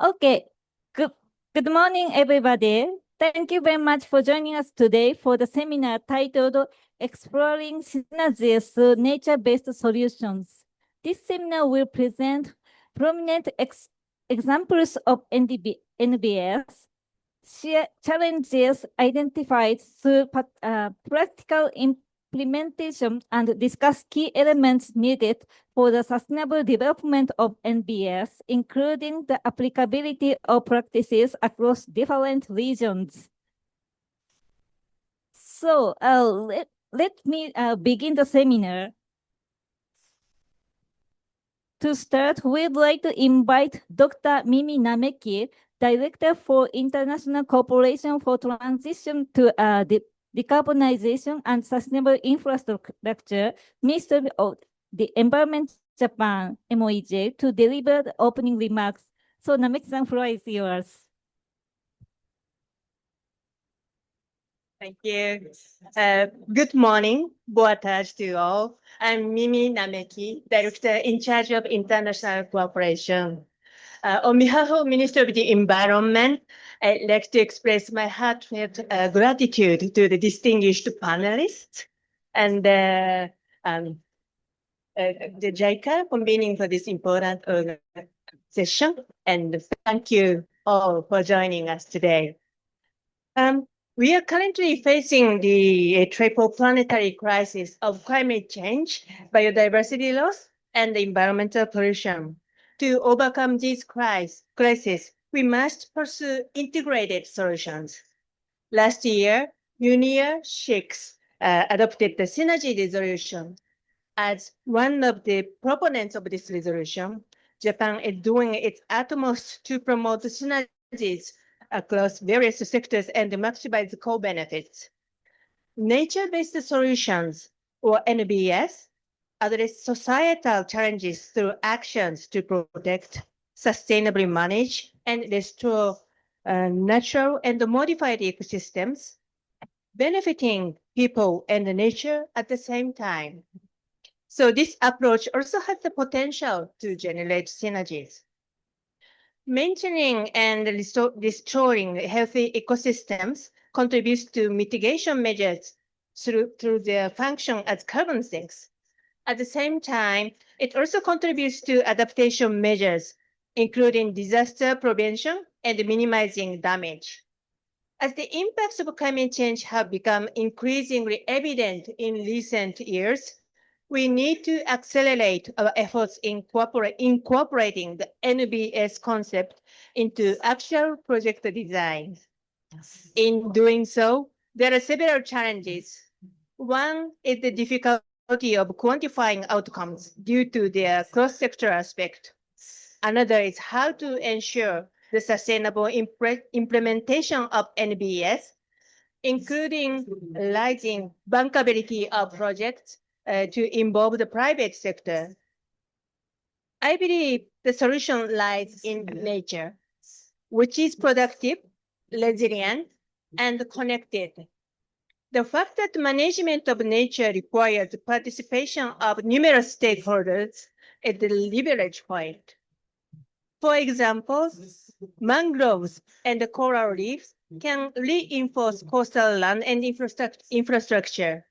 Okay. Good morning, everybody. Thank you very much for joining us today for the seminar titled Exploring Synergies through Nature-Based Solutions. This seminar will present prominent examples of NbS, challenges identified through practical implementation, and discuss key elements needed for the sustainable development of NbS, including the applicability of practices across different regions. So let me begin the seminar. To start, we'd like to invite Dr. Mimi Nameki, Director for International Cooperation for Transition to Decarbonization and Sustainable Infrastructure, Ministry of the Environment Japan, MOEJ, to deliver the opening remarks. So Nameki-san, floor is yours. Thank you. Good morning, boa tarde to all. I'm Mimi Nameki, Director in charge of International Cooperation. On behalf of Ministry of the Environment, I'd like to express my heartfelt gratitude to the distinguished panelists and the JICA convening for this important session. And thank you all for joining us today. We are currently facing the triple planetary crisis of climate change, biodiversity loss, and environmental pollution. To overcome these crises, we must pursue integrated solutions. Last year, UNIA 6 adopted the synergy resolution. As one of the proponents of this resolution, Japan is doing its utmost to promote synergies across various sectors and maximize co-benefits. Nature-based solutions, or NbS, address societal challenges through actions to protect, sustainably manage, and restore natural and modified ecosystems, benefiting people and nature at the same time. So this approach also has the potential to generate synergies. Maintaining and restoring healthy ecosystems contributes to mitigation measures through their function as carbon sinks. At the same time, it also contributes to adaptation measures, including disaster prevention and minimizing damage. As the impacts of climate change have become increasingly evident in recent years, we need to accelerate our efforts in incorporating the NbS concept into actual project design. In doing so, there are several challenges. One is the difficulty of quantifying outcomes due to their cross-sectoral aspect. Another is how to ensure the sustainable implementation of NbS, including rising bankability of projects to involve the private sector. I believe the solution lies in nature, which is productive, resilient, and connected. The fact that management of nature requires participation of numerous stakeholders is the leverage point. For example, mangroves and coral reefs can reinforce coastal land and infrastructure,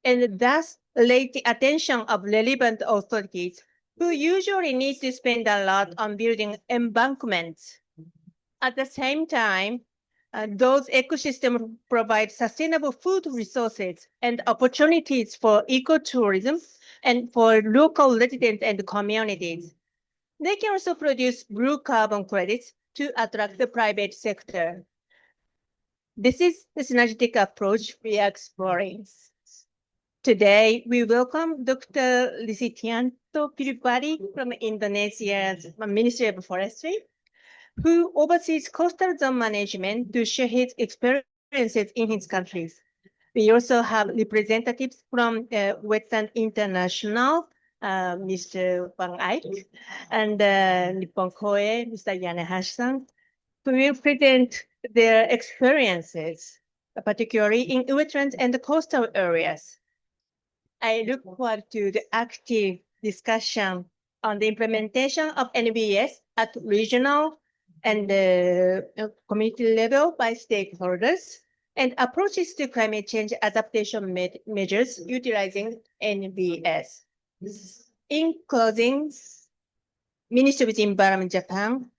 and thus relate the attention of relevant authorities who usually need to spend a lot on building embankments. At the same time, those ecosystems provide sustainable food resources and opportunities for ecotourism and for local residents and communities. They can also produce blue carbon credits to attract the private sector. This is the synergetic approach we are exploring. Today, we welcome Dr. Lisitianto Pilipari from Indonesia's Ministry of Forestry, who oversees coastal zone management to share his experiences in his country. We also have representatives from Western International, Mr. Wang Aik, and Nippon Koei, Mr. Yanahashi-san, who will present their experiences, particularly in wetlands and coastal areas. I look forward to the active discussion on the implementation of NbS at regional, and the community level by stakeholders, and approaches to climate change adaptation measures utilizing NbS. In closing, Ministry of Environment Japan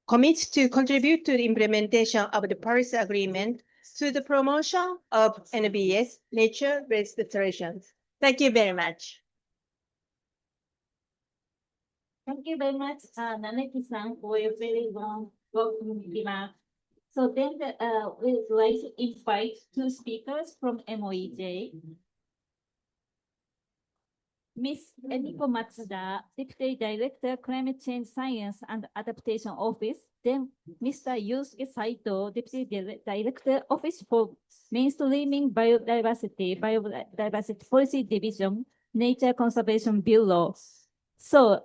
commits to contribute to the implementation of the Paris Agreement through the promotion of NbS, nature-based solutions. Thank you very much. Thank you very much, Naneki-san, for your very long welcome remarks. So then we'd like to invite two speakers from MOEJ. Ms. Emiko Matsuda, Deputy Director, Climate Change Science and Adaptation Office. Then Mr. Yusuke Saito, Deputy Director, Office for Mainstreaming Biodiversity Policy Division, Nature Conservation Bureau. So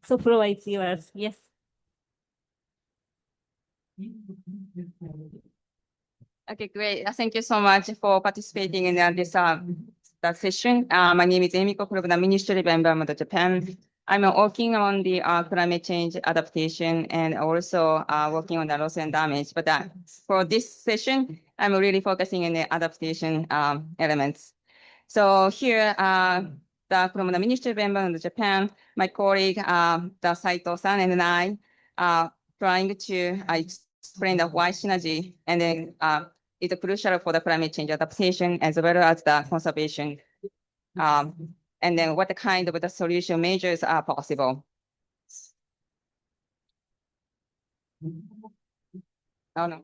so floor is yours. Yes. Okay, great. Thank you so much for participating in this session. My name is Emiko from the Ministry of Environment of Japan. I'm working on the climate change adaptation and also working on the loss and damage. But for this session, I'm really focusing on the adaptation elements. So here, from the Ministry of Environment of Japan, my colleague, the Saito-san and I are trying to explain the why synergy and then it's crucial for the climate change adaptation as well as the conservation. And then what kind of the solution measures are possible. Oh, no.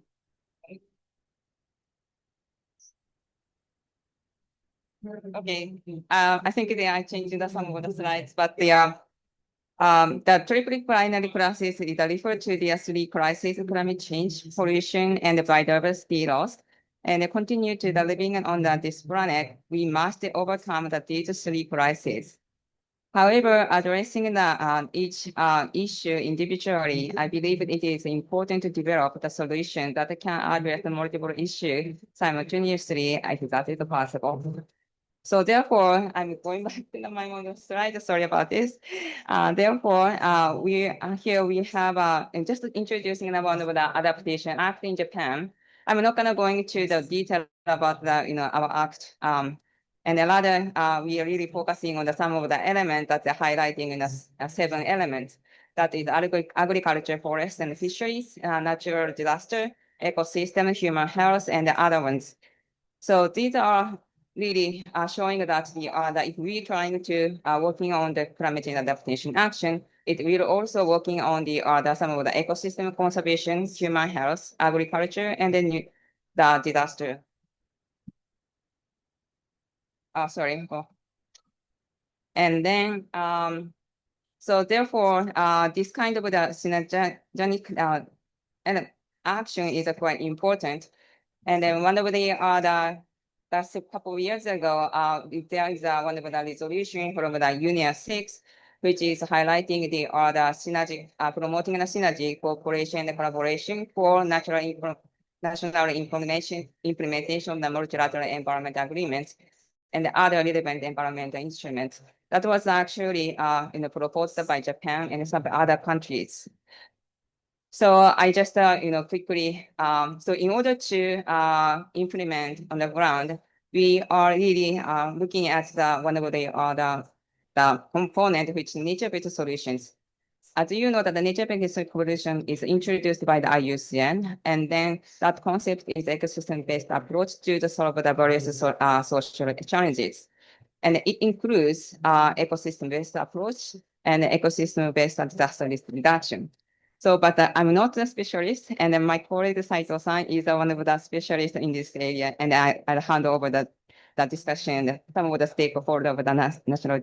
Okay, I think they are changing some of the slides, but they are the triple primary crisis is referred to the three crises: climate change, pollution, and biodiversity loss. And continue to the living on this planet, we must overcome these three crises. However, addressing each issue individually, I believe it is important to develop the solution that can address multiple issues simultaneously if that is possible. So therefore, I'm going back to my own slide. Sorry about this. Therefore, here we have just introducing one of the adaptation act in Japan. I'm not gonna go into the detail about our act. And rather, we are really focusing on some of the elements that they're highlighting in the 7 elements. That is agriculture, forest, and fisheries, natural disaster, ecosystem, human health, and the other ones. So these are really showing that if we're trying to working on the climate change adaptation action, it will also working on some of the ecosystem conservation, human health, agriculture, and then the disaster. Sorry. And then, so therefore, this kind of the synergistic action is quite important. And then one of that's a couple of years ago, there is one of the resolution from the Union 6, which is highlighting the synergy, promoting the synergy, cooperation, and collaboration for national implementation of the multilateral environment agreements and the other relevant environmental instruments. That was actually proposed by Japan and some other countries. So I just, quickly, so in order to implement on the ground, we are really looking at one of the component, which is nature-based solutions. As you know, that the nature-based solution is introduced by the IUCN, and then that concept is ecosystem-based approach to solve the various social challenges. And it includes ecosystem-based approach and ecosystem-based disaster risk reduction. So, but I'm not a specialist, and then my colleague Saito-san is one of the specialists in this area, and I'll hand over the discussion, some of the stakeholders of the national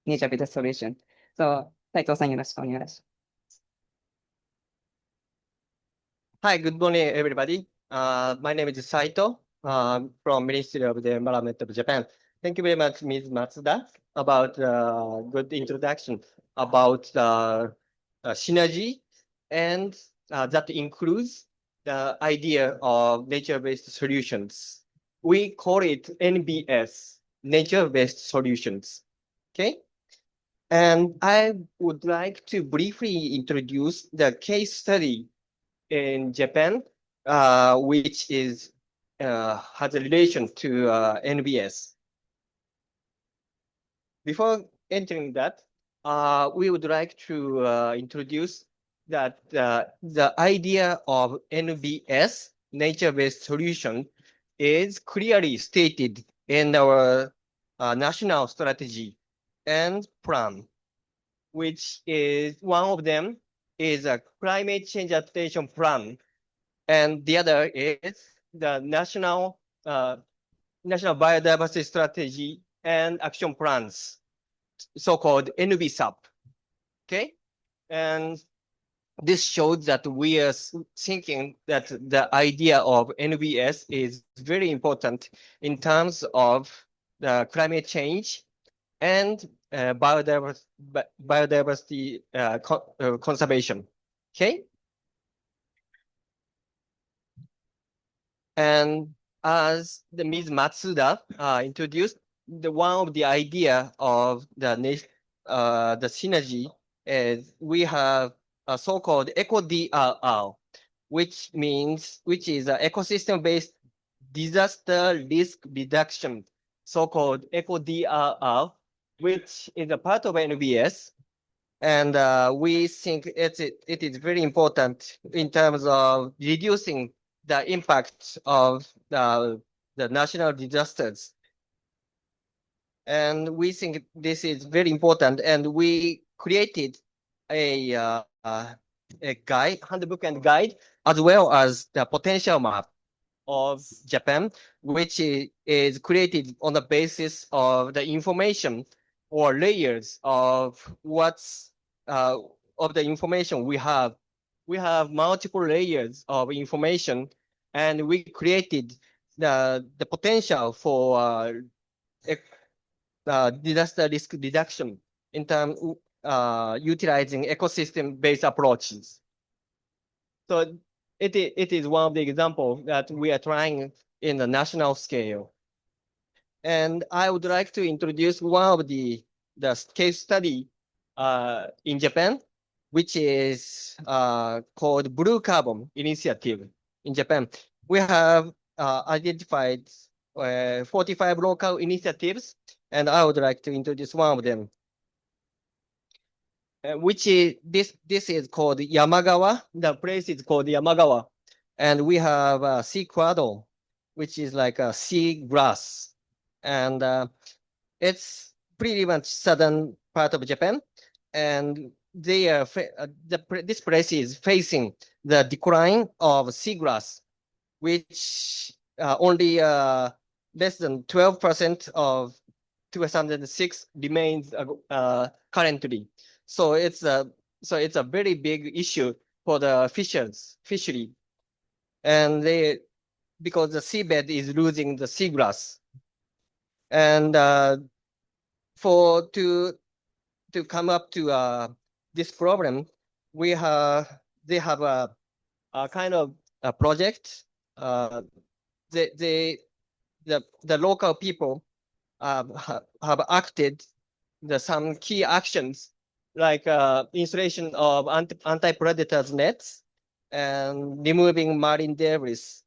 nature-based solution. So, Saito-san, yoroshiku onegaishimasu. Hi, good morning, everybody. My name is Saito from Ministry of the Environment of Japan. Thank you very much, Ms. Matsuda, about good introduction about synergy, and that includes the idea of nature-based solutions. We call it NbS, nature-based solutions. Okay. And I would like to briefly introduce the case study in Japan, which is has a relation to NbS. Before entering that, we would like to introduce that the idea of NbS, nature-based solution, is clearly stated in our national strategy and plan, which is one of them is a climate change adaptation plan, and the other is the national biodiversity strategy and action plans, so-called NbSAP. Okay, and this shows that we are thinking that the idea of NbS is very important in terms of the climate change and biodiversity conservation. Okay. And as the Ms. Matsuda introduced, one of the idea of the synergy is we have a so-called ECODRR, which is an ecosystem-based disaster risk reduction, so-called ECODRR, which is a part of NbS. And we think it is very important in terms of reducing the impact of the national disasters. And we think this is very important. And we created a guide, handbook and guide, as well as the potential map of Japan, which is created on the basis of the information or layers of what's of the information we have. We have multiple layers of information, and we created the potential for disaster risk reduction in terms utilizing ecosystem-based approaches. So it is one of the examples that we are trying in the national scale. And I would like to introduce one of the case study in Japan, which is called Blue Carbon Initiative in Japan. We have identified 45 local initiatives, and I would like to introduce one of them. Which is this is called Yamagawa. The place is called Yamagawa, and we have sea quaddle, which is like a sea grass, and it's pretty much southern part of Japan, and they are this place is facing the decline of seagrass, which only less than 12% of 2006 remains currently. So it's a very big issue for the fishery, and because the seabed is losing the seagrass, and to come up to this problem, they have a kind of a project. The local people have acted some key actions, like installation of anti-predators nets and removing marine debris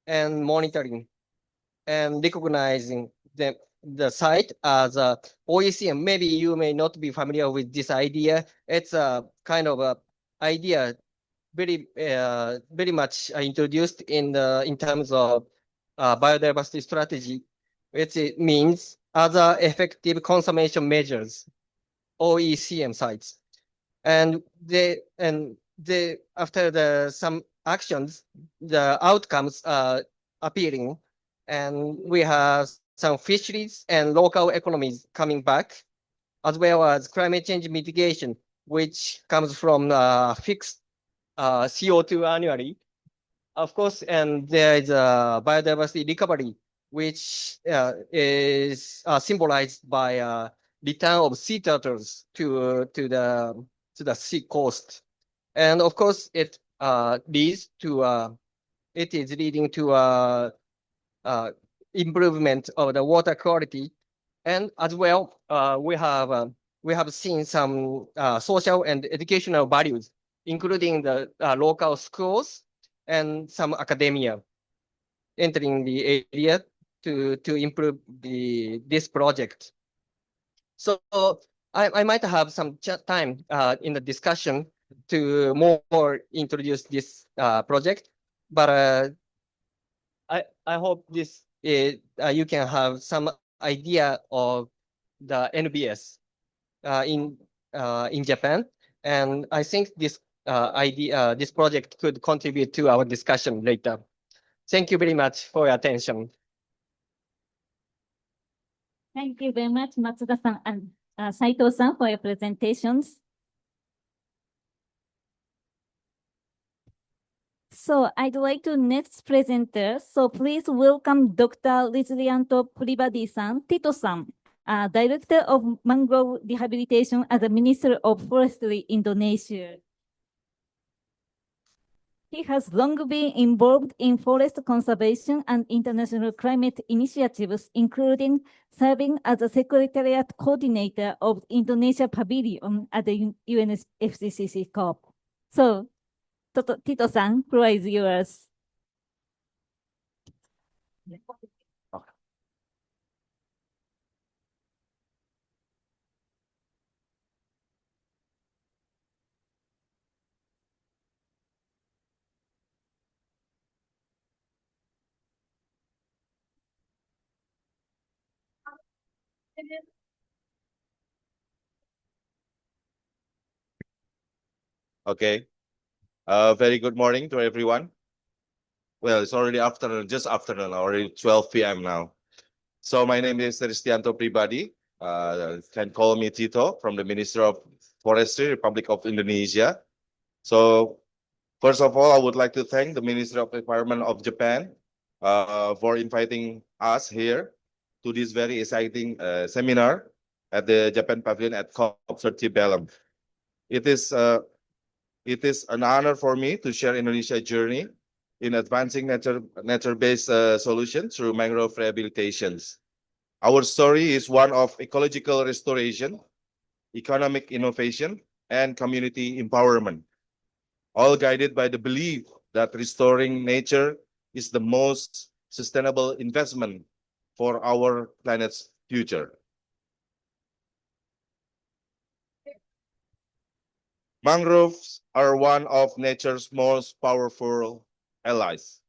and monitoring and recognizing the site as a OECM. Maybe you may not be familiar with this idea. It's a kind of a idea very much introduced in terms of biodiversity strategy, which means other effective conservation measures, OECM sites. And after some actions, the outcomes are appearing, and we have some fisheries and local economies coming back, as well as climate change mitigation, which comes from fixed CO2 annually. Of course, and there is a biodiversity recovery, which is symbolized by return of sea turtles to the sea coast, and of course it is leading to improvement of the water quality, and as well we have we have seen some social and educational values, including the local schools and some academia entering the area to improve this project. So I might have some time in the discussion to more introduce this project, but I hope this you can have some idea of the NbS in Japan, and I think this this project could contribute to our discussion later. Thank you very much for your attention. Thank you very much, Matsuda-san and Saito-san, for your presentations. So I'd like to next presenter. So please welcome Dr. Rizlianto Pribadi-san, Tito-san, Director of Mangrove Rehabilitation at the Ministry of Forestry, Indonesia. He has long been involved in forest conservation and international climate initiatives, including serving as a Secretariat Coordinator of Indonesia Pavilion at the UNFCCC COP. So, Tito-san, floor is yours. Okay. Very good morning to everyone. Well, it's already afternoon, just afternoon, already 12 p.m. now. So my name is Rizlianto Pribadi. Can call me Tito from the Ministry of Forestry, Republic of Indonesia. So first of all, I would like to thank the Ministry of Environment of Japan for inviting us here to this very exciting seminar at the Japan Pavilion at COP30 Belem. It is an honor for me to share Indonesia's journey in advancing nature-based solutions through mangrove rehabilitations. Our story is one of ecological restoration, economic innovation, and community empowerment, all guided by the belief that restoring nature is the most sustainable investment for our planet's future. Mangroves are one of nature's most powerful allies.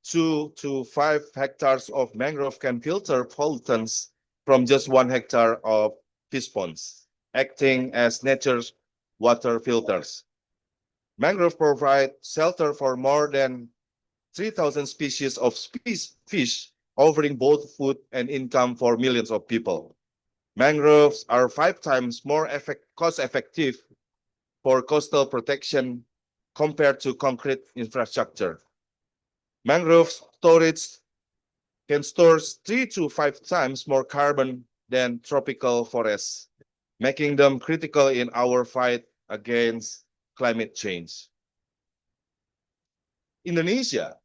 2 to 5 hectares of mangrove can filter pollutants from just 1 hectare of fish ponds, acting as nature's water filters. Mangroves provide shelter for more than 3,000 species of fish, offering both food and income for millions of people. Mangroves are 5 times more cost-effective for coastal protection compared to concrete infrastructure. Mangrove storage can store 3 to 5 times more carbon than tropical forests, making them critical in our fight against climate change. Indonesia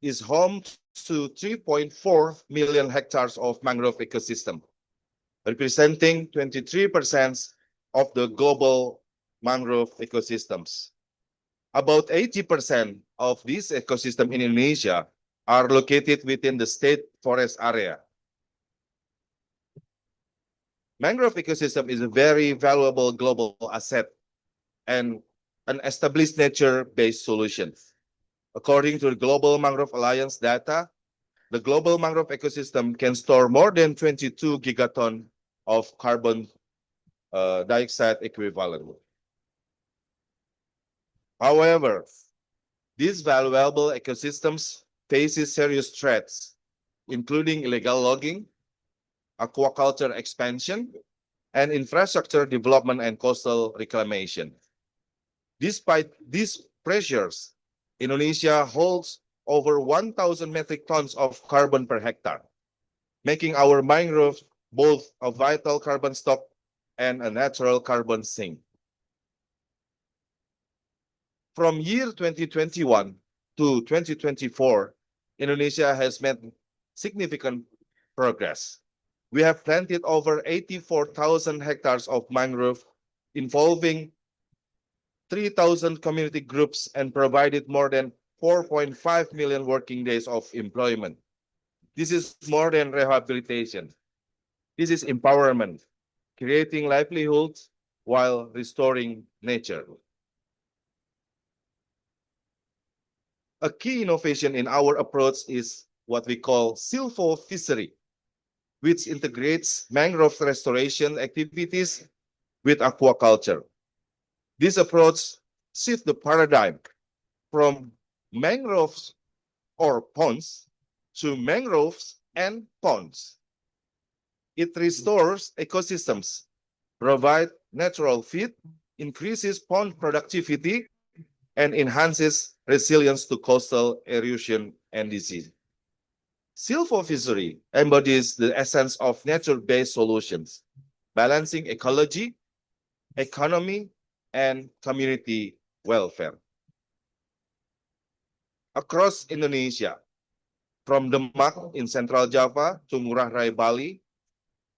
is home to 3.4 million hectares of mangrove ecosystem, representing 23% of the global mangrove ecosystems. About 80% of this ecosystem in Indonesia are located within the state forest area. Mangrove ecosystem is a very valuable global asset and an established nature-based solution. According to the Global Mangrove Alliance data, the global mangrove ecosystem can store more than 22 gigaton of carbon dioxide equivalent. However, these valuable ecosystems faces serious threats, including illegal logging, aquaculture expansion, and infrastructure development and coastal reclamation. Despite these pressures, Indonesia holds over 1,000 metric tons of carbon per hectare, making our mangroves both a vital carbon stock and a natural carbon sink. From year 2021 to 2024, Indonesia has made significant progress. We have planted over 84,000 hectares of mangrove involving 3,000 community groups and provided more than 4.5 million working days of employment. This is more than rehabilitation. This is empowerment, creating livelihoods while restoring nature. A key innovation in our approach is what we call silvo-fishery, which integrates mangrove restoration activities with aquaculture. This approach shifts the paradigm from mangroves or ponds to mangroves and ponds. It restores ecosystems, provides natural feed, increases pond productivity, and enhances resilience to coastal erosion and disease. Silvo-fishery embodies the essence of nature-based solutions, balancing ecology, economy, and community welfare. Across Indonesia, from Demak in Central Java to Ngurah Rai, Bali,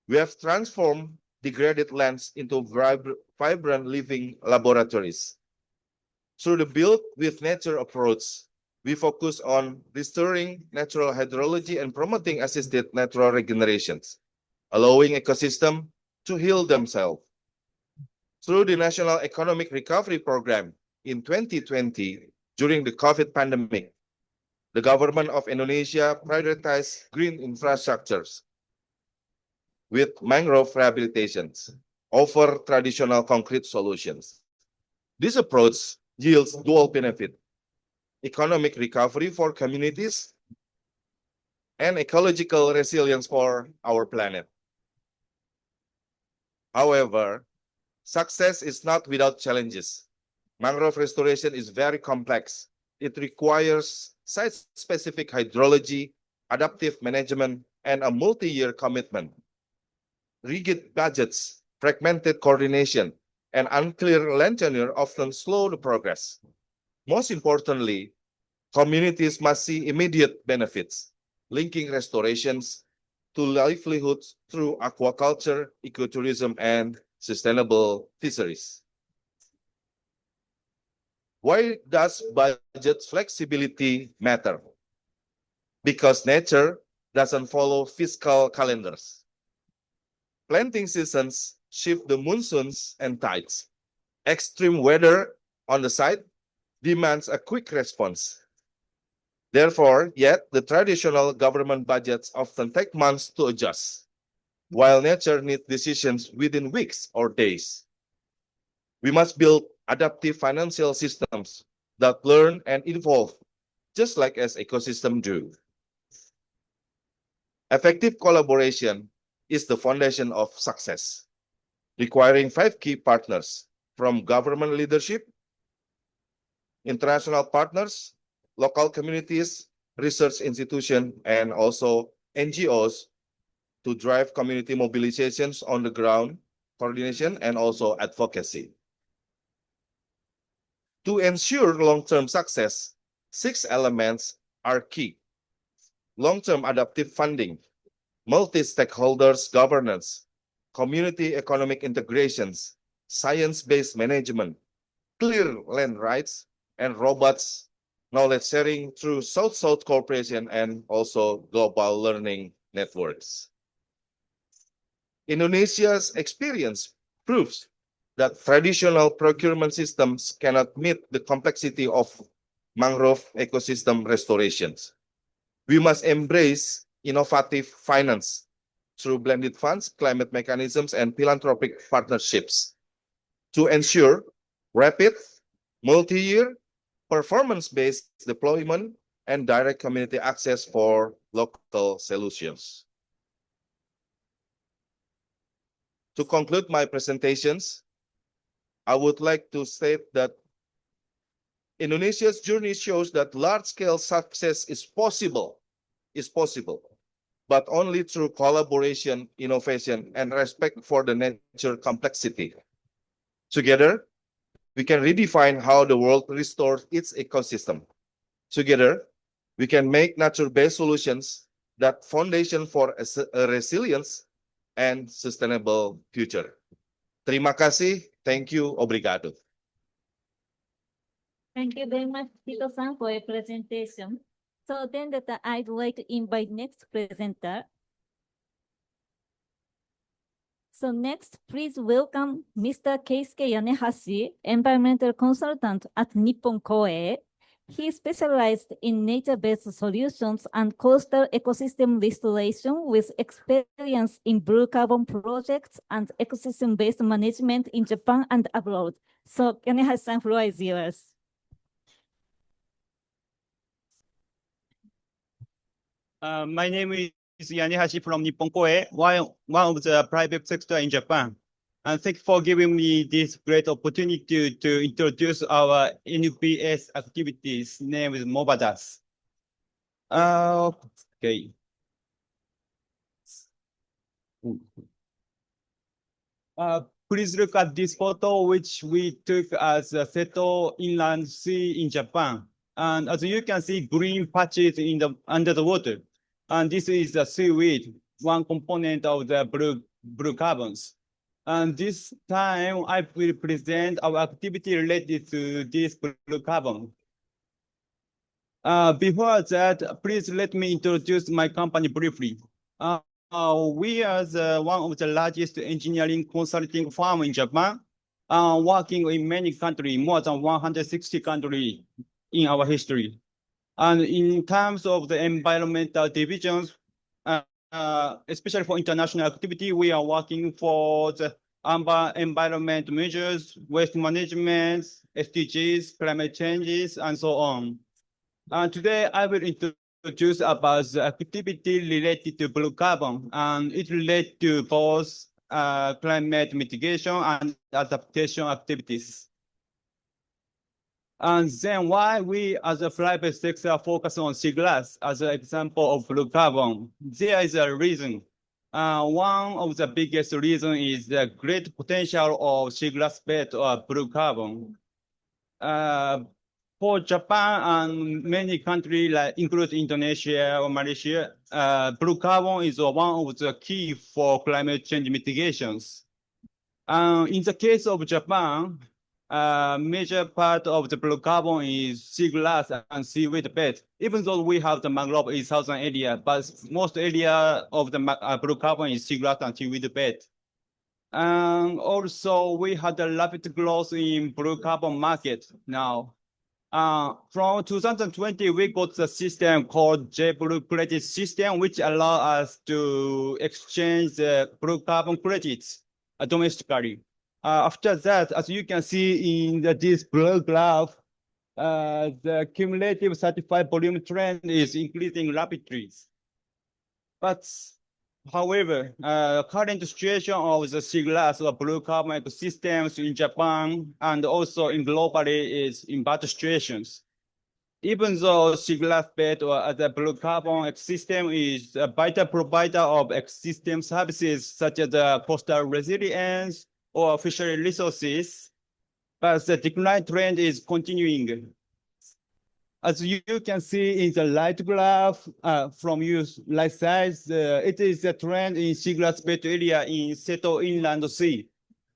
we have transformed degraded lands into vibrant living laboratories. Through the build with nature approach, we focus on restoring natural hydrology and promoting assisted natural regenerations, allowing ecosystems to heal themselves. Through the National Economic Recovery Program in 2020, during the COVID pandemic, the government of Indonesia prioritized green infrastructures with mangrove rehabilitations over traditional concrete solutions. This approach yields dual benefit: economic recovery for communities and ecological resilience for our planet. However, success is not without challenges. Mangrove restoration is very complex. It requires site-specific hydrology, adaptive management, and a multi-year commitment. Rigid budgets, fragmented coordination, and unclear land tenure often slow the progress. Most importantly, communities must see immediate benefits, linking restorations to livelihoods through aquaculture, ecotourism, and sustainable fisheries. Why does budget flexibility matter? Because nature doesn't follow fiscal calendars. Planting seasons shift the monsoons and tides. Extreme weather on the site demands a quick response. Therefore, yet the traditional government budgets often take months to adjust, while nature needs decisions within weeks or days. We must build adaptive financial systems that learn and evolve, just like as ecosystems do. Effective collaboration is the foundation of success, requiring 5 key partners from government leadership, international partners, local communities, research institutions, and also NGOs to drive community mobilizations on the ground, coordination, and also advocacy. To ensure long-term success, 6 elements are key: long-term adaptive funding, multi-stakeholders governance, community economic integrations, science-based management, clear land rights, and robust knowledge sharing through South-South cooperation and also global learning networks. Indonesia's experience proves that traditional procurement systems cannot meet the complexity of mangrove ecosystem restorations. We must embrace innovative finance through blended funds, climate mechanisms, and philanthropic partnerships to ensure rapid, multi-year, performance-based deployment and direct community access for local solutions. To conclude my presentations, I would like to state that Indonesia's journey shows that large-scale success is possible, but only through collaboration, innovation, and respect for the nature complexity. Together, we can redefine how the world restores its ecosystem. Together, we can make nature-based solutions that foundation for a resilience, and sustainable future. Terima kasih. Thank you. Obrigado. Thank you very much, Tito-san, for your presentation. So then I'd like to invite next presenter. So next, please welcome Mr. Keisuke Yanehashi, environmental consultant at Nippon Koei. He specialized in nature-based solutions and coastal ecosystem restoration with experience in blue carbon projects and ecosystem-based management in Japan and abroad. So Yanehashi-san, floor is yours. My name is Yanehashi from Nippon Koei, one of the private sector in Japan. And thank you for giving me this great opportunity to introduce our NbS activities named Mobadas. Okay. Please look at this photo, which we took as a Seto Inland Sea in Japan. And as you can see, green patches under the water. And this is the seaweed, one component of the blue carbons. And this time I will present our activity related to this blue carbon. Before that, please let me introduce my company briefly. We are one of the largest engineering consulting firm in Japan, working in many countries, more than 160 countries in our history. And in terms of the environmental divisions, especially for international activity, we are working for the environment measures, waste management, SDGs, climate changes, and so on. Today, I will introduce about the activity related to blue carbon, and it relates to both climate mitigation and adaptation activities. And then why we as a private sector focus on seagrass as an example of blue carbon. There is a reason. One of the biggest reasons is the great potential of seagrass bed or blue carbon. For Japan and many countries, like including Indonesia or Malaysia, blue carbon is one of the key for climate change mitigations. In the case of Japan, major part of the blue carbon is seagrass and seaweed bed. Even though we have the mangrove in southern area, but most area of the blue carbon is seagrass and seaweed bed. And also we had a rapid growth in blue carbon market now. From 2020, we got the system called JBlue credit system, which allow us to exchange the blue carbon credits domestically. After that, as you can see in this blue graph, the cumulative certified volume trend is increasing rapidly. But however, current situation of the seagrass or blue carbon ecosystems in Japan and also in globally is in bad situations. Even though seagrass bed or other blue carbon ecosystem is a vital provider of ecosystem services such as coastal resilience or fishery resources, but the decline trend is continuing. As you can see in the light graph from your right side, it is a trend in seagrass bed area in Seto Inland Sea.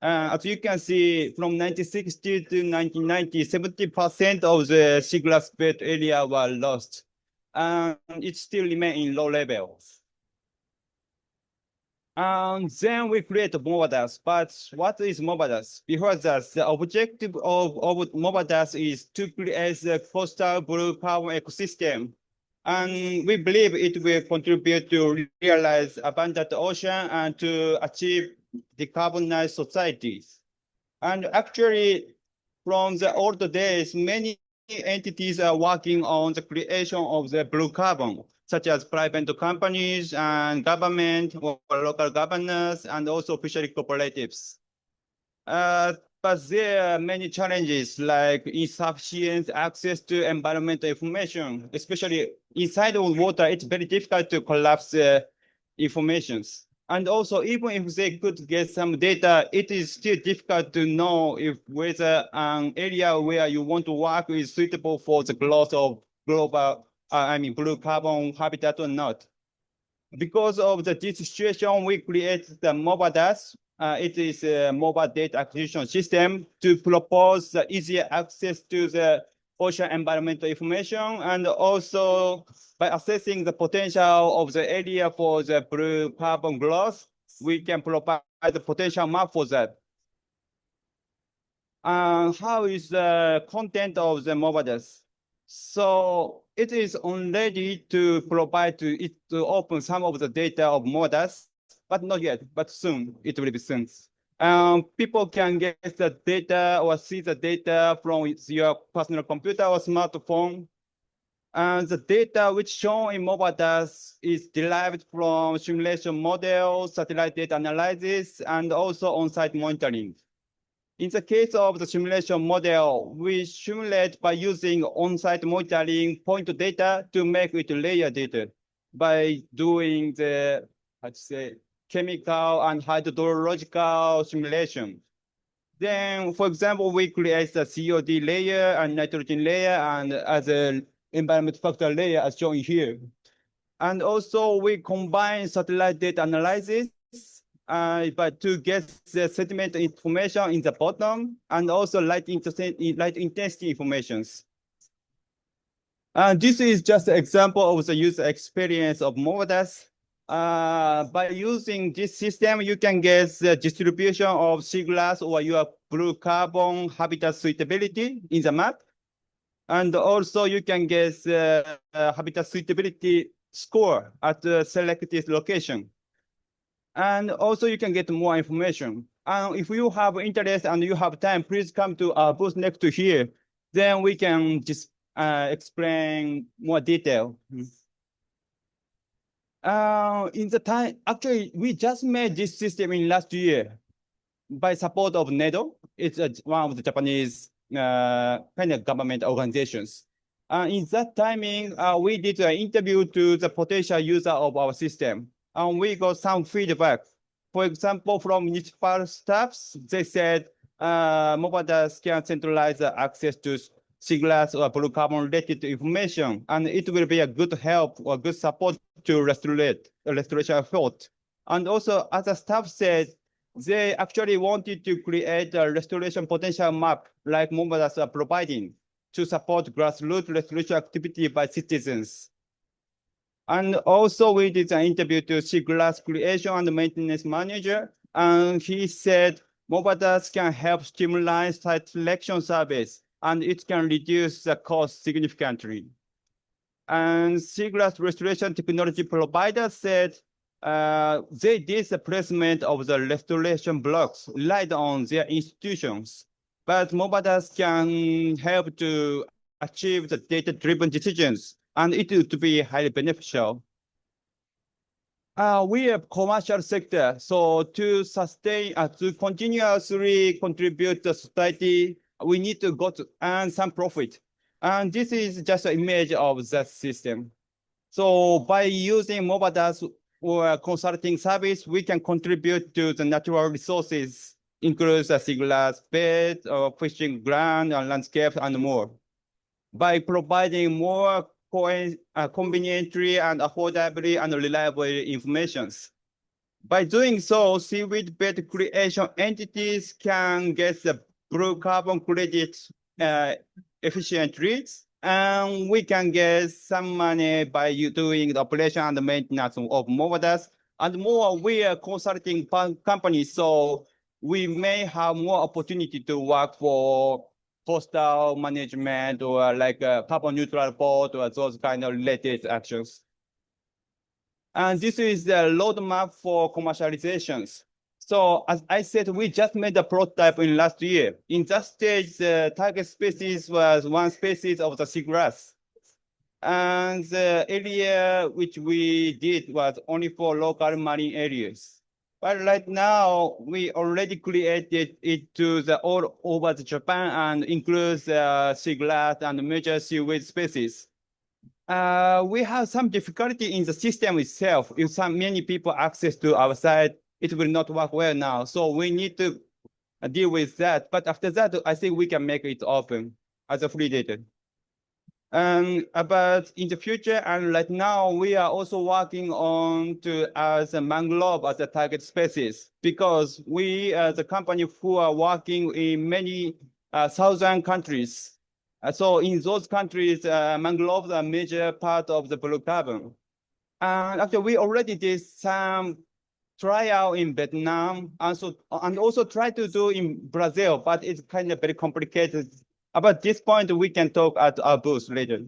As you can see, from 1960 to 1990, 70% of the seagrass bed area were lost, and it still remains in low levels. And then we create Mobadas. But what is Mobadas? Because the objective of Mobadas is to create a coastal blue carbon ecosystem. And we believe it will contribute to realize abundant ocean and to achieve decarbonized societies. And actually, from the old days, many entities are working on the creation of the blue carbon, such as private companies and government or local governors, and also fishery cooperatives. But there are many challenges like insufficient access to environmental information, especially inside of water. It's very difficult to collapse information. And also, even if they could get some data, it is still difficult to know if whether an area where you want to work is suitable for the growth of blue carbon habitat or not. Because of this situation, we create the mobile DAS. It is a mobile data acquisition system to propose easier access to the ocean environmental information, and also by assessing the potential of the area for the blue carbon growth, we can provide the potential map for that. How is the content of the mobile DAS? So it is ready to provide to open some of the data of MODAS, but not yet, but soon, it will be soon. People can get the data or see the data from your personal computer or smartphone. And the data which shown in mobile DAS is derived from simulation models, satellite data analysis, and also on-site monitoring. In the case of the simulation model, we simulate by using on-site monitoring point data to make it layer data by doing the, chemical and hydrological simulation. Then, for example, we create the COD layer and nitrogen layer and as an environment factor layer as shown here. And also we combine satellite data analysis but to get the sediment information in the bottom and also light intensity informations. This is just an example of the user experience of MODAS. By using this system, you can get the distribution of seagrass or your blue carbon habitat suitability in the map. And also you can get the habitat suitability score at the selected location. And also you can get more information. If you have interest and you have time, please come to our booth next to here. Then we can just explain more detail. In the time, actually, we just made this system in last year by support of NEDO. It's one of the Japanese kind of government organizations. In that timing, we did an interview to the potential user of our system. And we got some feedback. For example, from municipal staffs, they said mobile DAS can centralize access to seagrass or blue carbon related information, and it will be a good help or good support to restoration effort. And also, as the staff said, they actually wanted to create a restoration potential map like mobile DAS are providing to support grassroots restoration activity by citizens. And also we did an interview to seagrass creation and maintenance manager. And he said mobile DAS can help stimulate site selection service and it can reduce the cost significantly. And seagrass restoration technology provider said they did the placement of the restoration blocks right on their institutions. But mobile DAS can help to achieve the data-driven decisions, and it would be highly beneficial. We are commercial sector, so to sustain, to continuously contribute to society, we need to go to earn some profit. And this is just an image of that system. So by using mobile DAS or consulting service, we can contribute to the natural resources, includes the seagrass bed, or fishing ground, and landscape, and more. By providing more conveniently and affordably and reliably information. By doing so, seaweed bed creation entities can get the blue carbon credit efficiently, and we can get some money by doing the operation and the maintenance of mobile DAS. And more, we are consulting companies, so we may have more opportunity to work for coastal management or like a carbon neutral port or those kind of related actions. And this is the roadmap for commercializations. So as I said, we just made a prototype in last year. In that stage, the target species was one species of the seagrass. And the area which we did was only for local marine areas. But right now, we already created it to the all over the Japan and includes seagrass and major seaweed species. We have some difficulty in the system itself. If many people access to our site, it will not work well now. So we need to deal with that. But after that, I think we can make it open as a free data. But in the future and right now, we are also working on to as a mangrove as a target species because we as a company who are working in many southern countries. So in those countries, mangroves are a major part of the blue carbon. And actually, we already did some trial in Vietnam and also try to do in Brazil, but it's kind of very complicated. About this point, we can talk at our booth later.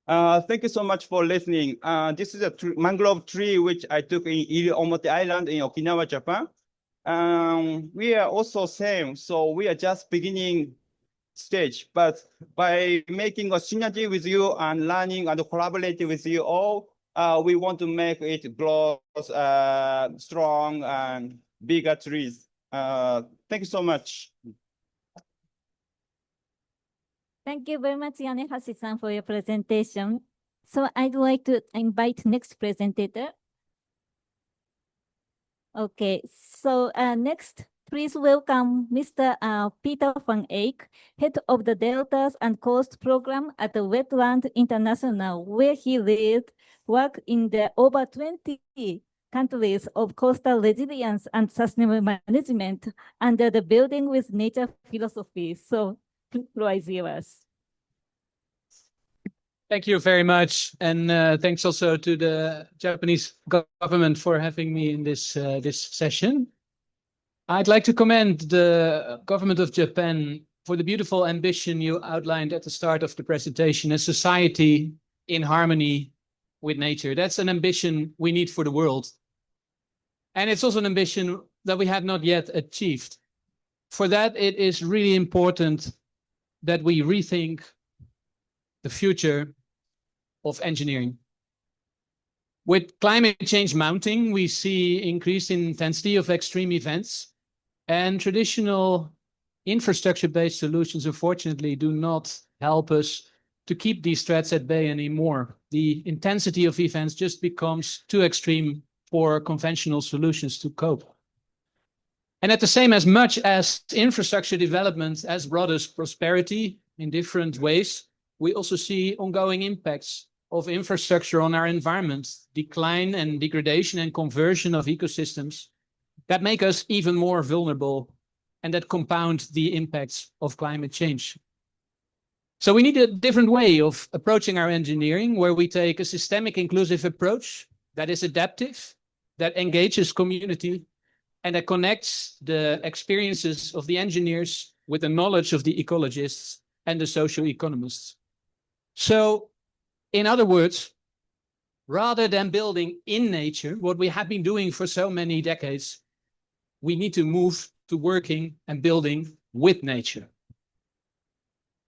Thank you so much for listening. This is a mangrove tree which I took in Iriomote Island in Okinawa, Japan. We are also same, so we are just beginning stage, but by making a synergy with you and learning and collaborating with you all, we want to make it grow strong and bigger trees. Thank you so much. Thank you very much, Yanehashi-san, for your presentation. So I'd like to invite next presenter. Okay, so next, please welcome Mr. Peter van Eyck, head of the Deltas and Coast Program at the Wetland International, where he led work in the over 20 countries of coastal resilience and sustainable management under the Building with Nature philosophy. So, the floor is yours. Thank you very much, and thanks also to the Japanese government for having me in this session. I'd like to commend the government of Japan for the beautiful ambition you outlined at the start of the presentation, a society in harmony with nature. That's an ambition we need for the world. And it's also an ambition that we have not yet achieved. For that, it is really important that we rethink the future of engineering. With climate change mounting, we see increased intensity of extreme events, and traditional infrastructure-based solutions, unfortunately, do not help us to keep these threats at bay anymore. The intensity of events just becomes too extreme for conventional solutions to cope. And at the same, as much as infrastructure development has brought us prosperity in different ways, we also see ongoing impacts of infrastructure on our environment, decline and degradation and conversion of ecosystems that make us even more vulnerable and that compound the impacts of climate change. So we need a different way of approaching our engineering, where we take a systemic inclusive approach that is adaptive, that engages community, and that connects the experiences of the engineers with the knowledge of the ecologists and the socio-economists. So, in other words, rather than building in nature, what we have been doing for so many decades, we need to move to working and building with nature.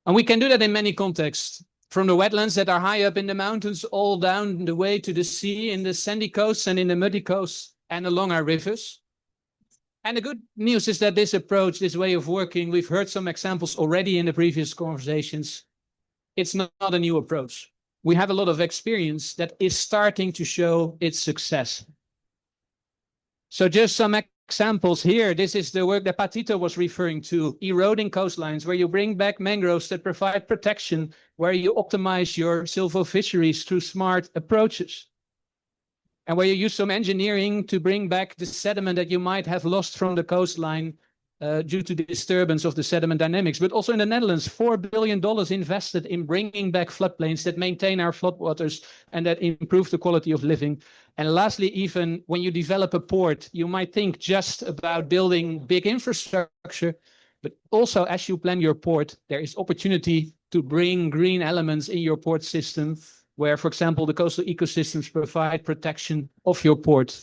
And we can do that in many contexts, from the wetlands that are high up in the mountains, all down the way to the sea, in the sandy coasts and in the muddy coasts, and along our rivers. And the good news is that this approach, this way of working, we've heard some examples already in the previous conversations. It's not a new approach. We have a lot of experience that is starting to show its success. So just some examples here. This is the work that Patito was referring to, eroding coastlines, where you bring back mangroves that provide protection, where you optimize your silvofisheries through smart approaches, and where you use some engineering to bring back the sediment that you might have lost from the coastline due to the disturbance of the sediment dynamics. But also in the Netherlands, $4 billion invested in bringing back floodplains that maintain our floodwaters and that improve the quality of living. And lastly, even when you develop a port, you might think just about building big infrastructure, but also as you plan your port, there is opportunity to bring green elements in your port system, where, for example, the coastal ecosystems provide protection of your port,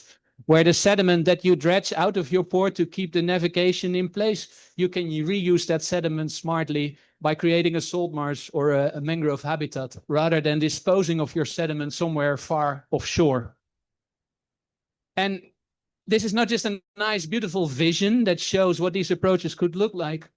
where the sediment that you dredge out of your port to keep the navigation in place, you can reuse that sediment smartly by creating a salt marsh or a mangrove habitat, rather than disposing of your sediment somewhere far offshore. And this is not just a nice, beautiful vision that shows what these approaches could look like.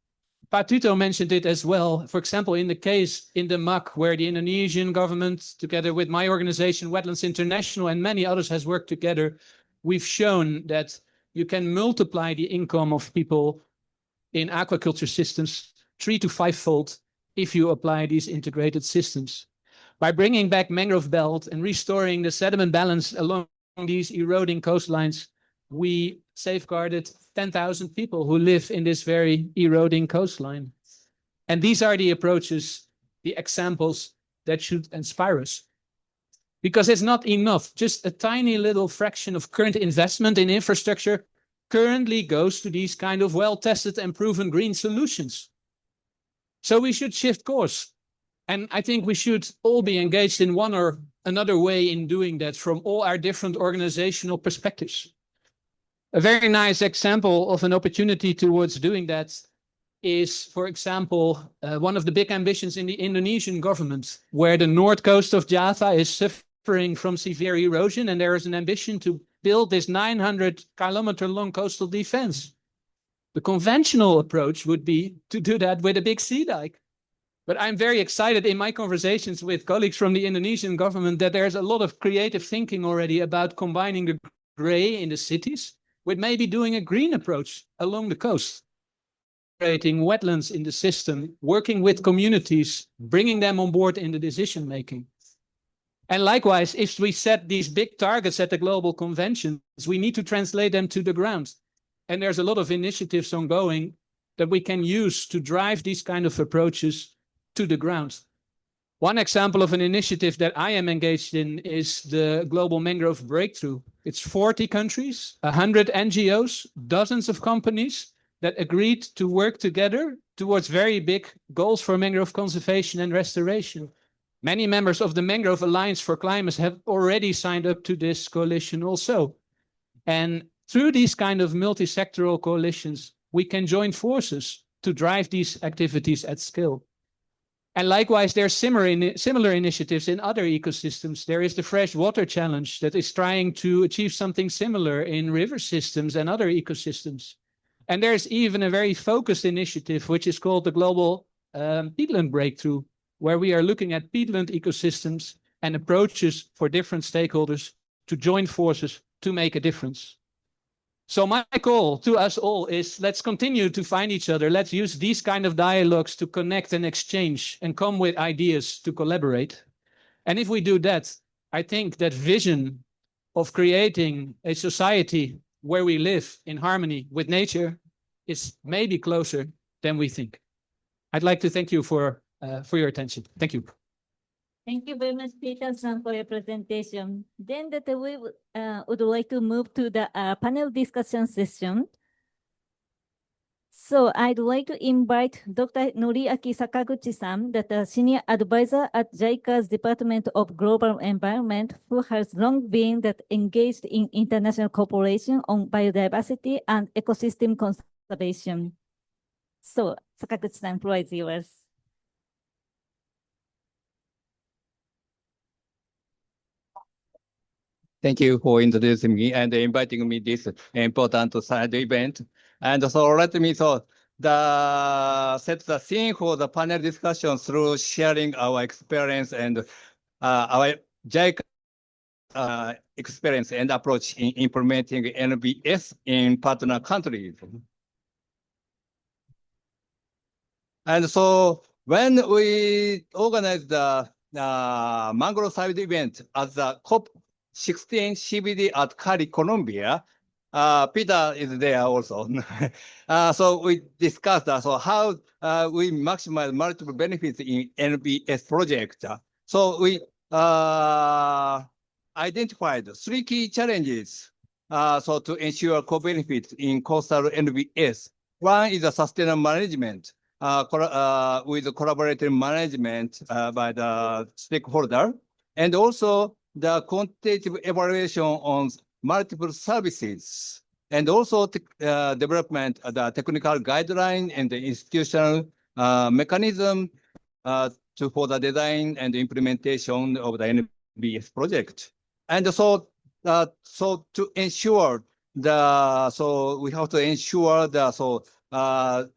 Patito mentioned it as well. For example, in the case in the MAC, where the Indonesian government, together with my organization, Wetlands International, and many others has worked together, we've shown that you can multiply the income of people in aquaculture systems 3 to 5-fold if you apply these integrated systems. By bringing back mangrove belt and restoring the sediment balance along these eroding coastlines, we safeguarded 10,000 people who live in this very eroding coastline. And these are the approaches, the examples that should inspire us. Because it's not enough. Just a tiny little fraction of current investment in infrastructure currently goes to these kind of well-tested and proven green solutions. So we should shift course. And I think we should all be engaged in one or another way in doing that from all our different organizational perspectives. A very nice example of an opportunity towards doing that is, for example, one of the big ambitions in the Indonesian government, where the north coast of Java is suffering from severe erosion, and there is an ambition to build this 900-kilometer long coastal defense. The conventional approach would be to do that with a big sea dike. But I'm very excited in my conversations with colleagues from the Indonesian government that there's a lot of creative thinking already about combining the gray in the cities with maybe doing a green approach along the coast. Creating wetlands in the system, working with communities, bringing them on board in the decision making. And likewise, if we set these big targets at the global conventions, we need to translate them to the ground. And there's a lot of initiatives ongoing that we can use to drive these kind of approaches to the ground. One example of an initiative that I am engaged in is the Global Mangrove Breakthrough. It's 40 countries, 100 NGOs, dozens of companies that agreed to work together towards very big goals for mangrove conservation and restoration. Many members of the Mangrove Alliance for Climate have already signed up to this coalition also. And through these kind of multi-sectoral coalitions, we can join forces to drive these activities at scale. And likewise, there are similar initiatives in other ecosystems. There is the Freshwater Challenge that is trying to achieve something similar in river systems and other ecosystems. And there's even a very focused initiative, which is called the Global Peatland Breakthrough, where we are looking at peatland ecosystems and approaches for different stakeholders to join forces to make a difference. So my call to us all is let's continue to find each other. Let's use these kind of dialogues to connect and exchange and come with ideas to collaborate. And if we do that, I think that vision of creating a society where we live in harmony with nature is maybe closer than we think. I'd like to thank you for your attention. Thank you. Thank you very much, Peter-san, for your presentation. Then that we would like to move to the panel discussion session. So I'd like to invite Dr. Noriaki Sakaguchi-san, that a senior advisor at JICA's Department of Global Environment, who has long been engaged in international cooperation on biodiversity and ecosystem conservation. So Sakaguchi-san, floor is yours. Thank you for introducing me and inviting me this important side event. And so let me set the scene for the panel discussion through sharing our experience and our JICA experience and approach in implementing NbS in partner countries. And so when we organized the mangrove side event at the COP16 CBD at Cali, Colombia, Peter is there also. So we discussed how we maximize multiple benefits in NbS project. So we identified 3 key challenges to ensure co-benefits in coastal NbS. One is the sustainable management with collaborative management by the stakeholder, and also the quantitative evaluation on multiple services, and also development of the technical guideline and the institutional mechanism for the design and implementation of the NbS project. And so to ensure we have to ensure the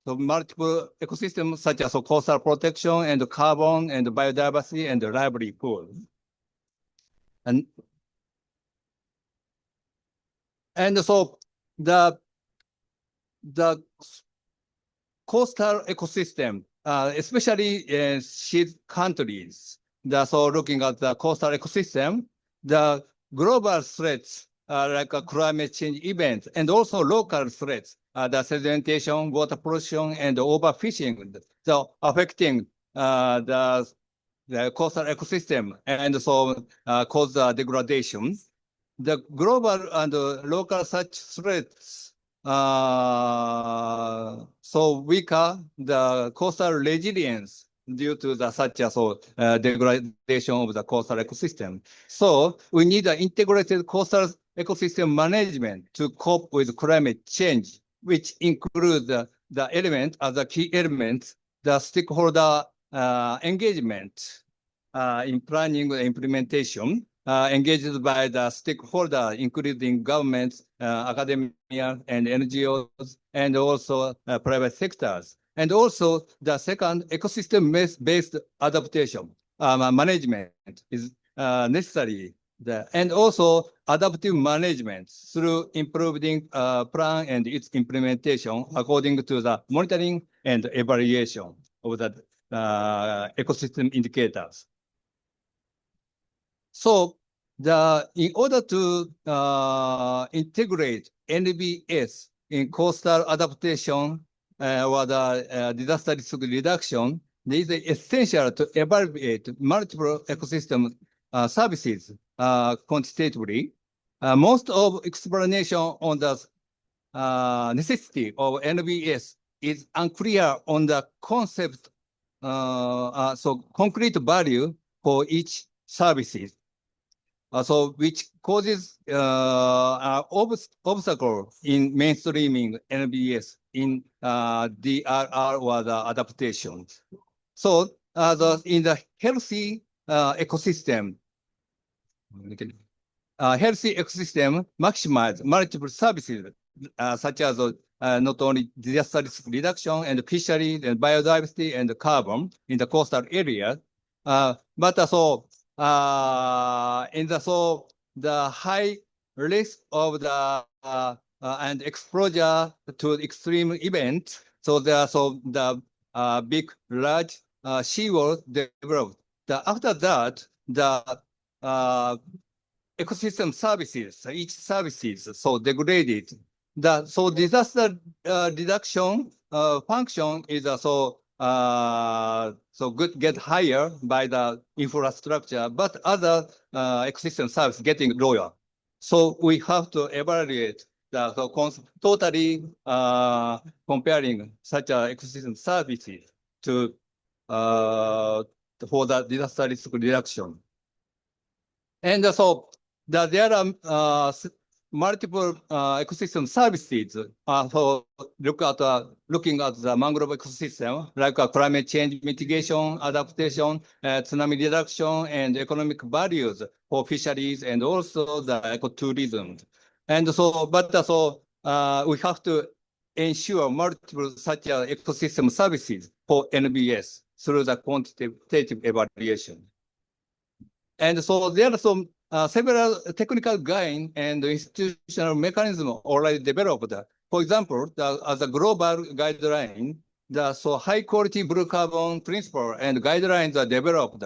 multiple ecosystems such as coastal protection and carbon and biodiversity and livelihood. And so the coastal ecosystem especially SHID countries, so looking at the coastal ecosystem, the global threats like climate change events and also local threats, the sedimentation, water pollution, and overfishing, so affecting the coastal ecosystem and so cause degradation. The global and local such threats so weaker the coastal resilience due to the such degradation of the coastal ecosystem. So we need an integrated coastal ecosystem management to cope with climate change, which includes the element as a key element, the stakeholder engagement in planning and implementation, engaged by the stakeholder, including governments, academia, and NGOs, and also private sectors. And also the second, ecosystem-based adaptation management is necessary. And also adaptive management through improving plan and its implementation according to the monitoring and evaluation of the ecosystem indicators. So in order to integrate NbS in coastal adaptation or the disaster risk reduction, it is essential to evaluate multiple ecosystem services quantitatively. Most of explanation on the necessity of NbS is unclear on the concept, so concrete value for each services. So which causes obstacle in mainstreaming NbS in DRR or the adaptations. So in the healthy ecosystem, maximize multiple services such as not only disaster risk reduction and fishery and biodiversity and carbon in the coastal area, but also in the high risk of the and exposure to extreme events. So there are the big large seawall developed. After that, the ecosystem services, each services so degraded. So disaster reduction function is so good get higher by the infrastructure, but other ecosystem service getting lower. So we have to evaluate the totally comparing such ecosystem services to for the disaster risk reduction. And so there are multiple ecosystem services. So looking at the mangrove ecosystem, like climate change mitigation, adaptation, tsunami reduction, and economic values for fisheries, and also the ecotourism. And so, we have to ensure multiple such ecosystem services for NbS through the quantitative evaluation. And so there are some several technical guidelines and institutional mechanisms already developed. For example, as a global guideline, the high quality blue carbon principle and guidelines are developed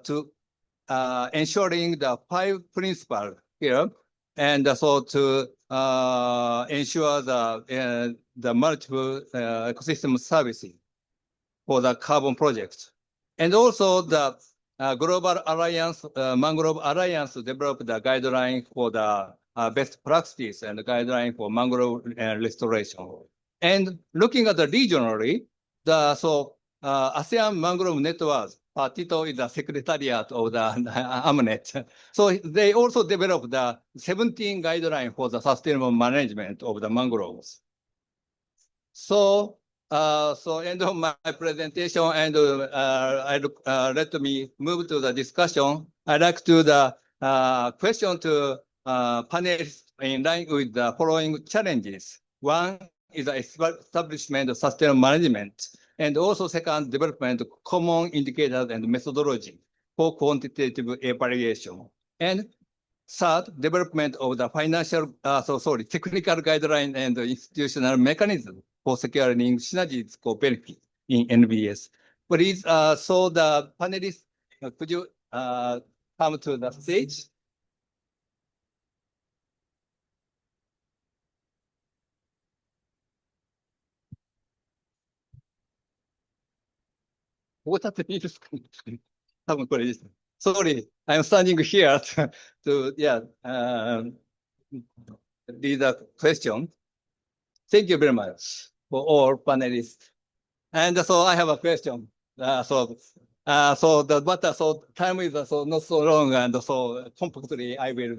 to ensuring the 5 principles here, and so to ensure the multiple ecosystem services for the carbon projects. And also the Global Alliance, Mangrove Alliance developed the guideline for the best practice and the guideline for mangrove restoration. And looking at the regionally, ASEAN Mangrove Network, Tito is the secretariat of the AMNET. So they also developed the 17 guidelines for the sustainable management of the mangroves. So end of my presentation, and let me move to the discussion. I'd like to the question to panelists in line with the following challenges. One is the establishment of sustainable management, and also second, development of common indicators and methodology for quantitative evaluation. And third, development of the technical guideline and institutional mechanism for securing synergies benefit in NbS. Please, so the panelists, could you come to the stage? Sorry, I'm standing here to read the question. Thank you very much for all panelists. And so I have a question. So time is not so long, and so compactly I will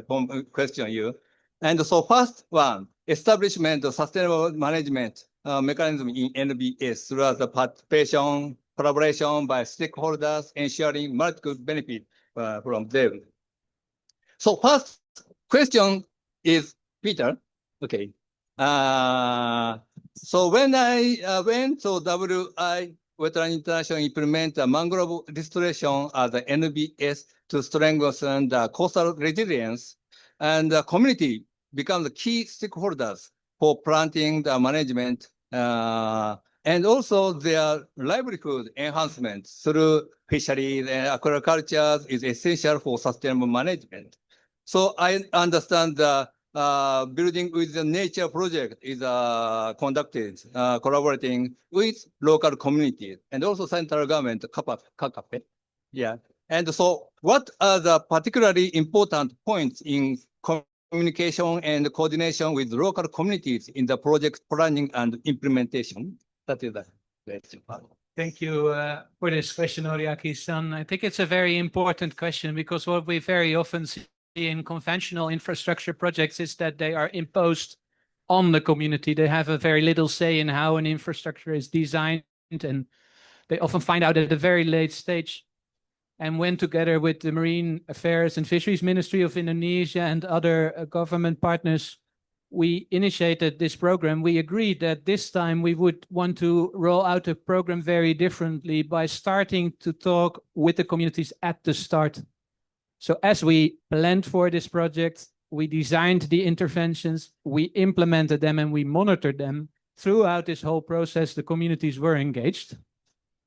question you. And so first one, establishment of sustainable management mechanism in NbS through the participation, collaboration by stakeholders, ensuring multiple benefit from them. So first question is Peter. Okay. So when I went to WI Wetland International implement the mangrove restoration as the NbS to strengthen the coastal resilience, and the community become the key stakeholders for planting the management, and also their livelihood enhancement through fisheries and aquaculture is essential for sustainable management. So I understand the building with the nature project is conducted, collaborating with local communities and also central government, COP30. Yeah. And so what are the particularly important points in communication and coordination with local communities in the project planning and implementation? That is the question. Thank you for this question, Oriaki-san. I think it's a very important question because what we very often see in conventional infrastructure projects is that they are imposed on the community. They have a very little say in how an infrastructure is designed, and they often find out at a very late stage. And when together with the Marine Affairs and Fisheries Ministry of Indonesia and other government partners, we initiated this program, we agreed that this time we would want to roll out a program very differently by starting to talk with the communities at the start. So as we planned for this project, we designed the interventions, we implemented them, and we monitored them. Throughout this whole process, the communities were engaged.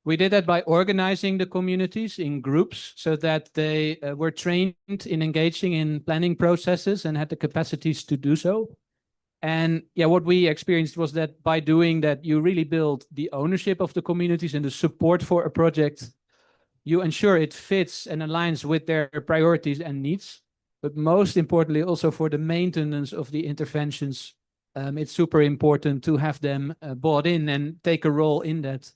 We did that by organizing the communities in groups so that they were trained in engaging in planning processes and had the capacities to do so. And yeah, what we experienced was that by doing that, you really build the ownership of the communities and the support for a project. You ensure it fits and aligns with their priorities and needs, but most importantly, also for the maintenance of the interventions, it's super important to have them bought in and take a role in that.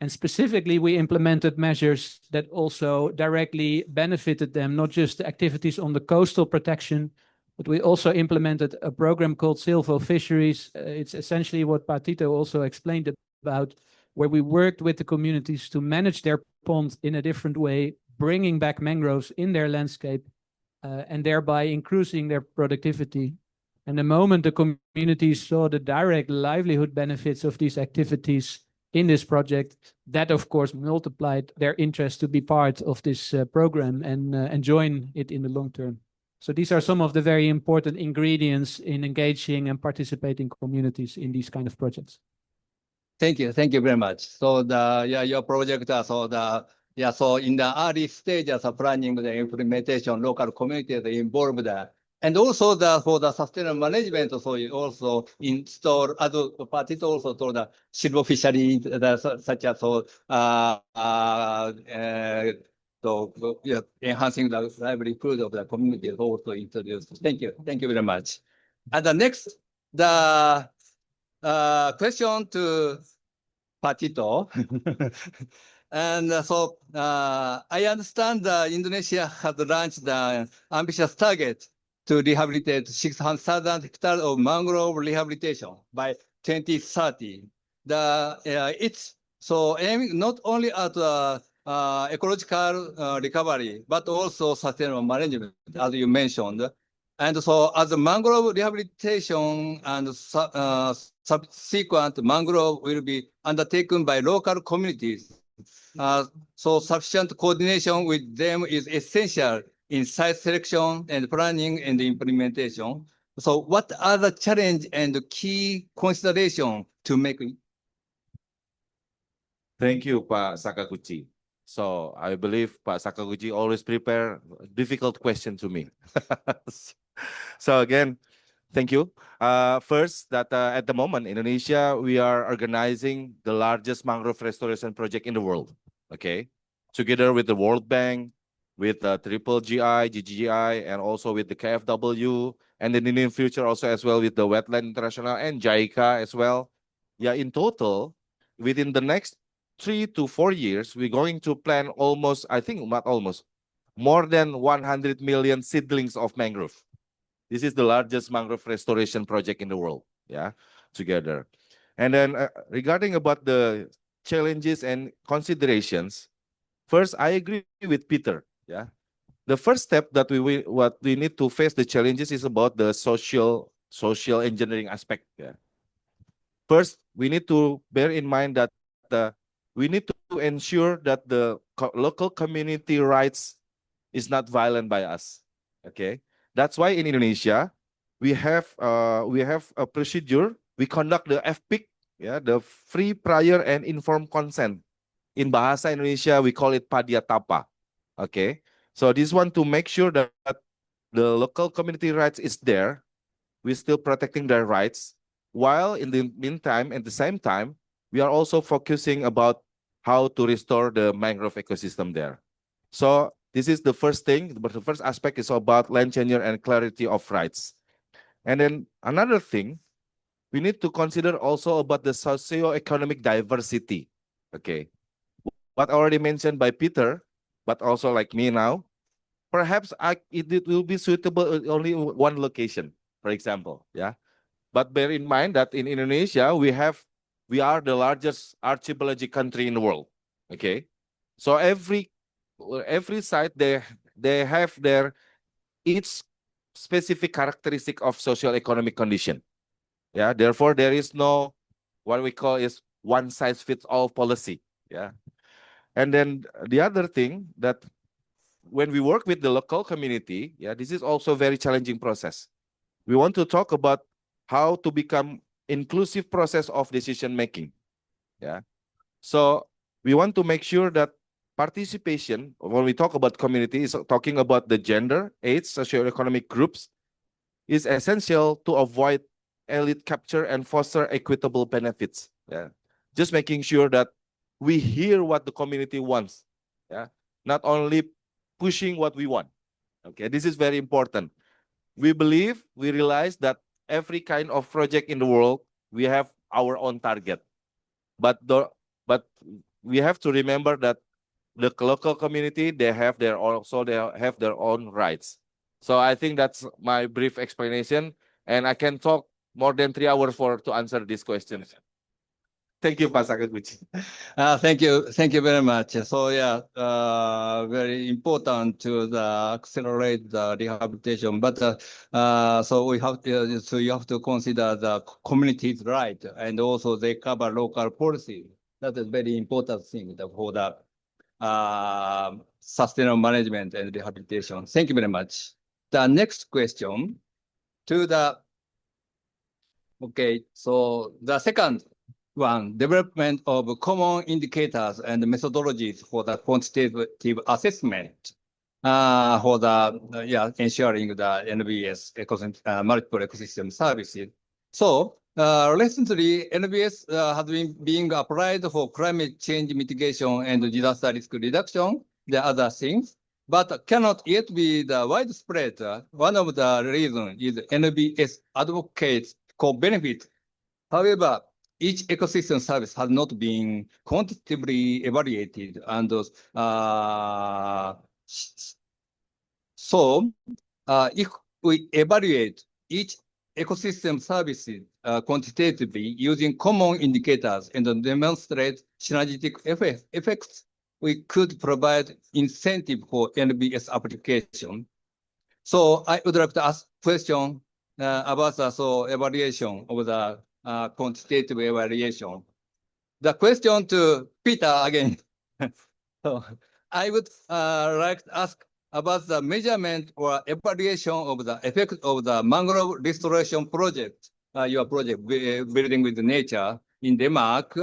And specifically, we implemented measures that also directly benefited them, not just the activities on the coastal protection, but we also implemented a program called Silvo Fisheries. It's essentially what Patito also explained about, where we worked with the communities to manage their ponds in a different way, bringing back mangroves in their landscape, and thereby increasing their productivity. And the moment the communities saw the direct livelihood benefits of these activities in this project, that of course multiplied their interest to be part of this program and join it in the long term. So these are some of the very important ingredients in engaging and participating communities in these kind of projects. Thank you very much. So your project, so in the early stages of planning the implementation, local communities involved there. And also for the sustainable management, so you also install other parties also to the silver fishery, such as enhancing the livelihood of the community also introduced. Thank you very much. And the next, question to Patito. And so I understand Indonesia has launched the ambitious target to rehabilitate 600,000 hectares of mangrove rehabilitation by 2030. It's so aiming not only at ecological recovery, but also sustainable management, as you mentioned. And so as the mangrove rehabilitation and subsequent mangrove will be undertaken by local communities, so sufficient coordination with them is essential in site selection and planning and implementation. So what are the challenge and key consideration to make? Thank you, Pak Sakaguchi. So I believe Pak Sakaguchi always prepare difficult question to me. So again, thank you. First, that at the moment, Indonesia, we are organizing the largest mangrove restoration project in the world. Okay, together with the World Bank, with Triple GI, GGI, and also with the KfW, and in the near future also as well with the Wetland International and JICA as well. Yeah, in total, within the next 3 to 4 years, we're going to plant almost, I think not almost, more than 100 million seedlings of mangrove. This is the largest mangrove restoration project in the world, yeah, together. And then regarding about the challenges and considerations, first, I agree with Peter, yeah. The first step that what we need to face the challenges is about the social engineering aspect, yeah. First, we need to bear in mind that we need to ensure that the local community rights is not violent by us, okay? That's why in Indonesia, we have a procedure. We conduct the FPIC, yeah, the free, prior, and informed consent. In Bahasa Indonesia, we call it Padiatapa, okay? So this one to make sure that the local community rights is there. We're still protecting their rights, while in the meantime, at the same time, we are also focusing about how to restore the mangrove ecosystem there. So this is the first thing, but the first aspect is about land tenure and clarity of rights. And then another thing, we need to consider also about the socio-economic diversity. Okay, what already mentioned by Peter, but also like me now, perhaps it will be suitable in only one location, for example, yeah. But bear in mind that in Indonesia, we are the largest archipelagic country in the world. Okay, so every site they have their each specific characteristic of social economic condition. Yeah, therefore there is no what we call is one size fits all policy. Yeah, and then the other thing that when we work with the local community, yeah, this is also a very challenging process. We want to talk about how to become inclusive process of decision making. Yeah. So we want to make sure that participation, when we talk about community, is talking about the gender, age, socioeconomic groups, is essential to avoid elite capture and foster equitable benefits. Yeah. Just making sure that we hear what the community wants. Yeah. Not only pushing what we want. Okay, this is very important. We realize that every kind of project in the world, we have our own target. But we have to remember that the local community, they have their own rights. So I think that's my brief explanation, and I can talk more than 3 hours to answer these questions. Thank you, Pak Sakaguchi. Thank you very much. So yeah, very important to accelerate the rehabilitation. But so you have to consider the community's right, and also they cover local policy. That is very important thing for the sustainable management and rehabilitation. Thank you very much. The next question okay, so the second one, development of common indicators and methodologies for the quantitative assessment for the ensuring the NbS multiple ecosystem services. So recently, NbS has been being applied for climate change mitigation and disaster risk reduction, the other things, but cannot yet be the widespread. One of the reasons is NbS advocates co-benefit. However, each ecosystem service has not been quantitatively evaluated, and so if we evaluate each ecosystem services quantitatively using common indicators and demonstrate synergetic effects, we could provide incentive for NbS application. So I would like to ask question about the evaluation of the quantitative evaluation. The question to Peter again. So I would like to ask about the measurement or evaluation of the effect of the mangrove restoration project, your project, Building with Nature in Denmark,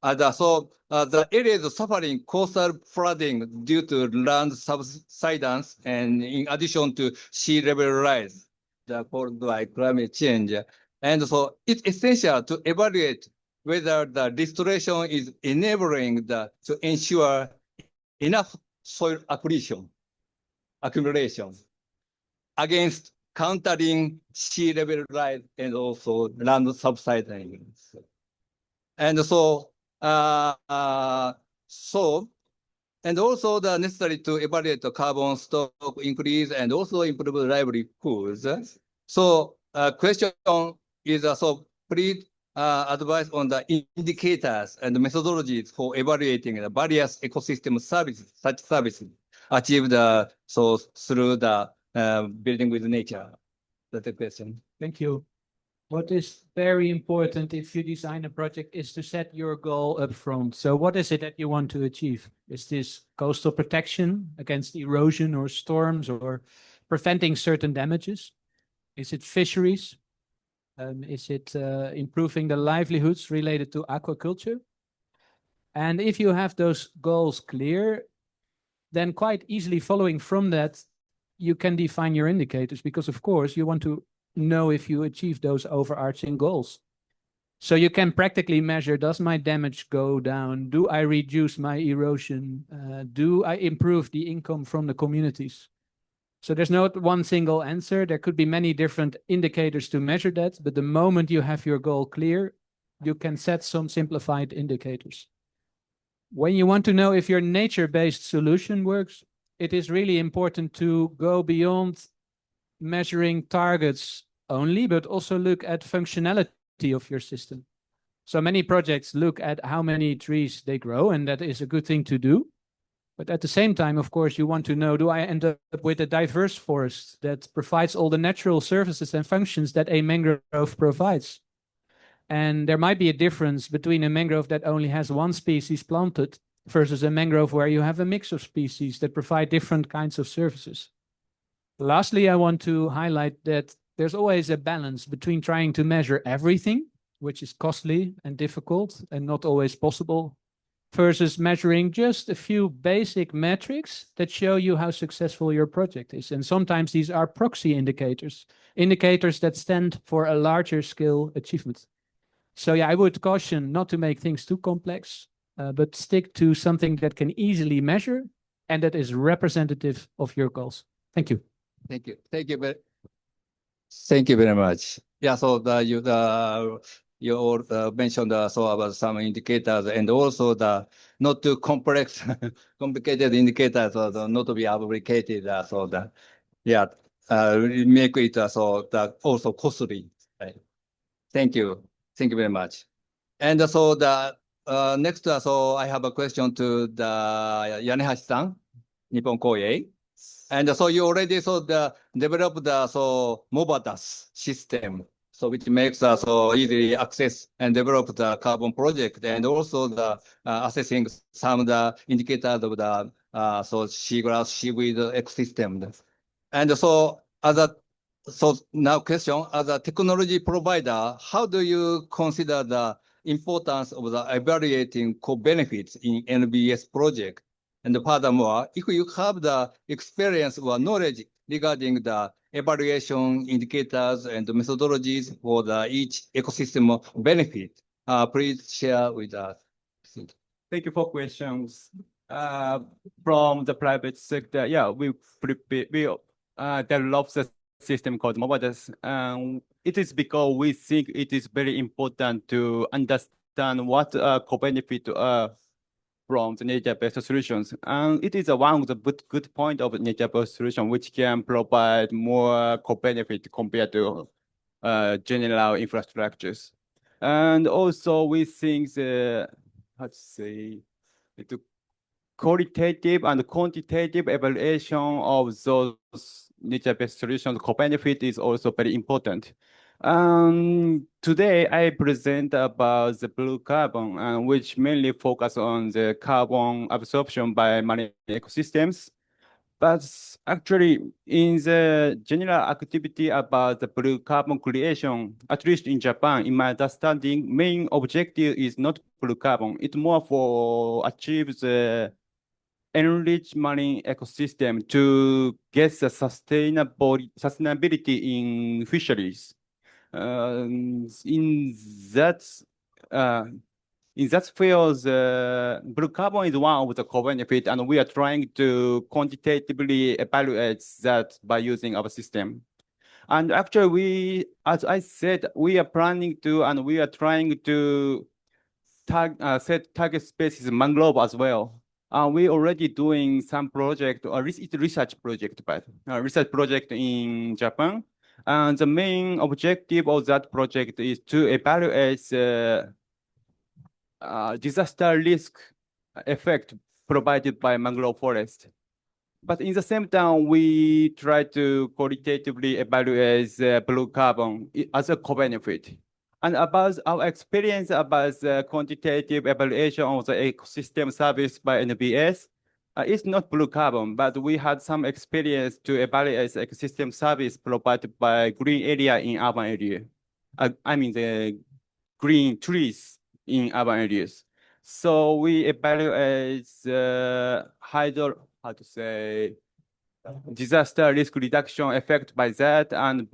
The areas suffering coastal flooding due to land subsidence and in addition to sea level rise, caused by climate change. And so it's essential to evaluate whether the restoration is enabling to ensure enough soil accumulation against countering sea level rise and also land subsidence. And so, and also the necessary to evaluate the carbon stock increase and also improve livelihoods. So, question is please advise on the indicators and methodologies for evaluating the various ecosystem services, such services achieved through the building with nature. That's the question. Thank you. What is very important if you design a project is to set your goal up front. So what is it that you want to achieve? Is this coastal protection against erosion or storms or preventing certain damages? Is it fisheries? Is it improving the livelihoods related to aquaculture? And if you have those goals clear, then quite easily following from that, you can define your indicators because, of course, you want to know if you achieve those overarching goals. So you can practically measure, does my damage go down? Do I reduce my erosion? Do I improve the income from the communities? So there's not one single answer. There could be many different indicators to measure that, but the moment you have your goal clear, you can set some simplified indicators. When you want to know if your nature-based solution works, it is really important to go beyond measuring targets only, but also look at functionality of your system. So many projects look at how many trees they grow, and that is a good thing to do. But at the same time, of course, you want to know, do I end up with a diverse forest that provides all the natural services and functions that a mangrove provides? And there might be a difference between a mangrove that only has one species planted versus a mangrove where you have a mix of species that provide different kinds of services. Lastly, I want to highlight that there's always a balance between trying to measure everything, which is costly and difficult and not always possible, versus measuring just a few basic metrics that show you how successful your project is. And sometimes these are proxy indicators, indicators that stand for a larger scale achievement. So yeah, I would caution not to make things too complex, but stick to something that can easily measure and that is representative of your goals. Thank you. Thank you. Thank you very much. Yeah, so you all mentioned about some indicators and also the not too complex, complicated indicators, not to be abbreviated. Make it also costly. Right? Thank you. Thank you very much. And next, I have a question to the Yanehashi-san, Nippon Koei. And so you already developed the Mobadas system, which makes us easily access and develop the carbon project, and also the assessing some of the indicators of the seagrass, seaweed ecosystem. And now question, as a technology provider, how do you consider the importance of the evaluating co-benefits in NbS project? And furthermore, if you have the experience or knowledge regarding the evaluation indicators and methodologies for each ecosystem benefit, please share with us. Thank you for questions. From the private sector, yeah, we developed the system called Mobadas. It is because we think it is very important to understand what co-benefit from the nature-based solutions. And it is one of the good point of nature-based solution, which can provide more co-benefit compared to general infrastructures. And also we think the, qualitative and quantitative evaluation of those nature-based solutions co-benefit is also very important. Today I present about the blue carbon, which mainly focus on the carbon absorption by marine ecosystems. But actually, in the general activity about the blue carbon creation, at least in Japan, in my understanding, main objective is not blue carbon. It's more for achieve the enrich marine ecosystem to get the sustainability in fisheries. In that field, blue carbon is one of the co-benefit, and we are trying to quantitatively evaluate that by using our system. And actually, as I said, we are planning to, and we are trying to set target species mangrove as well. We already doing some project, or research project, but research project in Japan. And the main objective of that project is to evaluate disaster risk effect provided by mangrove forest. But in the same time, we try to qualitatively evaluate blue carbon as a co-benefit. And about our experience about the quantitative evaluation of the ecosystem service by NbS, it's not blue carbon, but we had some experience to evaluate the ecosystem service provided by green area in urban area. I mean the green trees in urban areas. So we evaluate the disaster risk reduction effect by that, and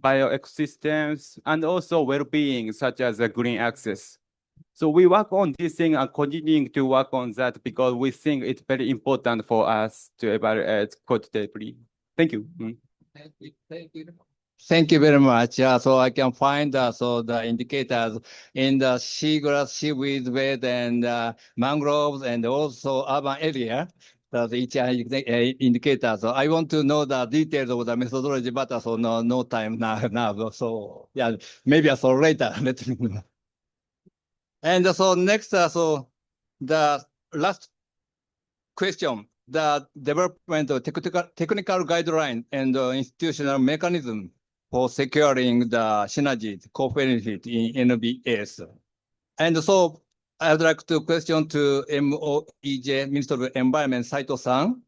bioecosystems, and also well-being, such as the green access. So we work on this thing and continuing to work on that because we think it's very important for us to evaluate quantitatively. Thank you. Thank you very much. So I can find the indicators in the seagrass, seaweed bed, and mangroves, and also urban area. Each indicator. So I want to know the details of the methodology, but so no time now. So yeah, maybe so later. Let me know. And so next, so the last question: the development of technical guideline and institutional mechanism for securing the synergies co-benefit in NbS. And so I would like to question to MOEJ, Minister of Environment, Saito-san.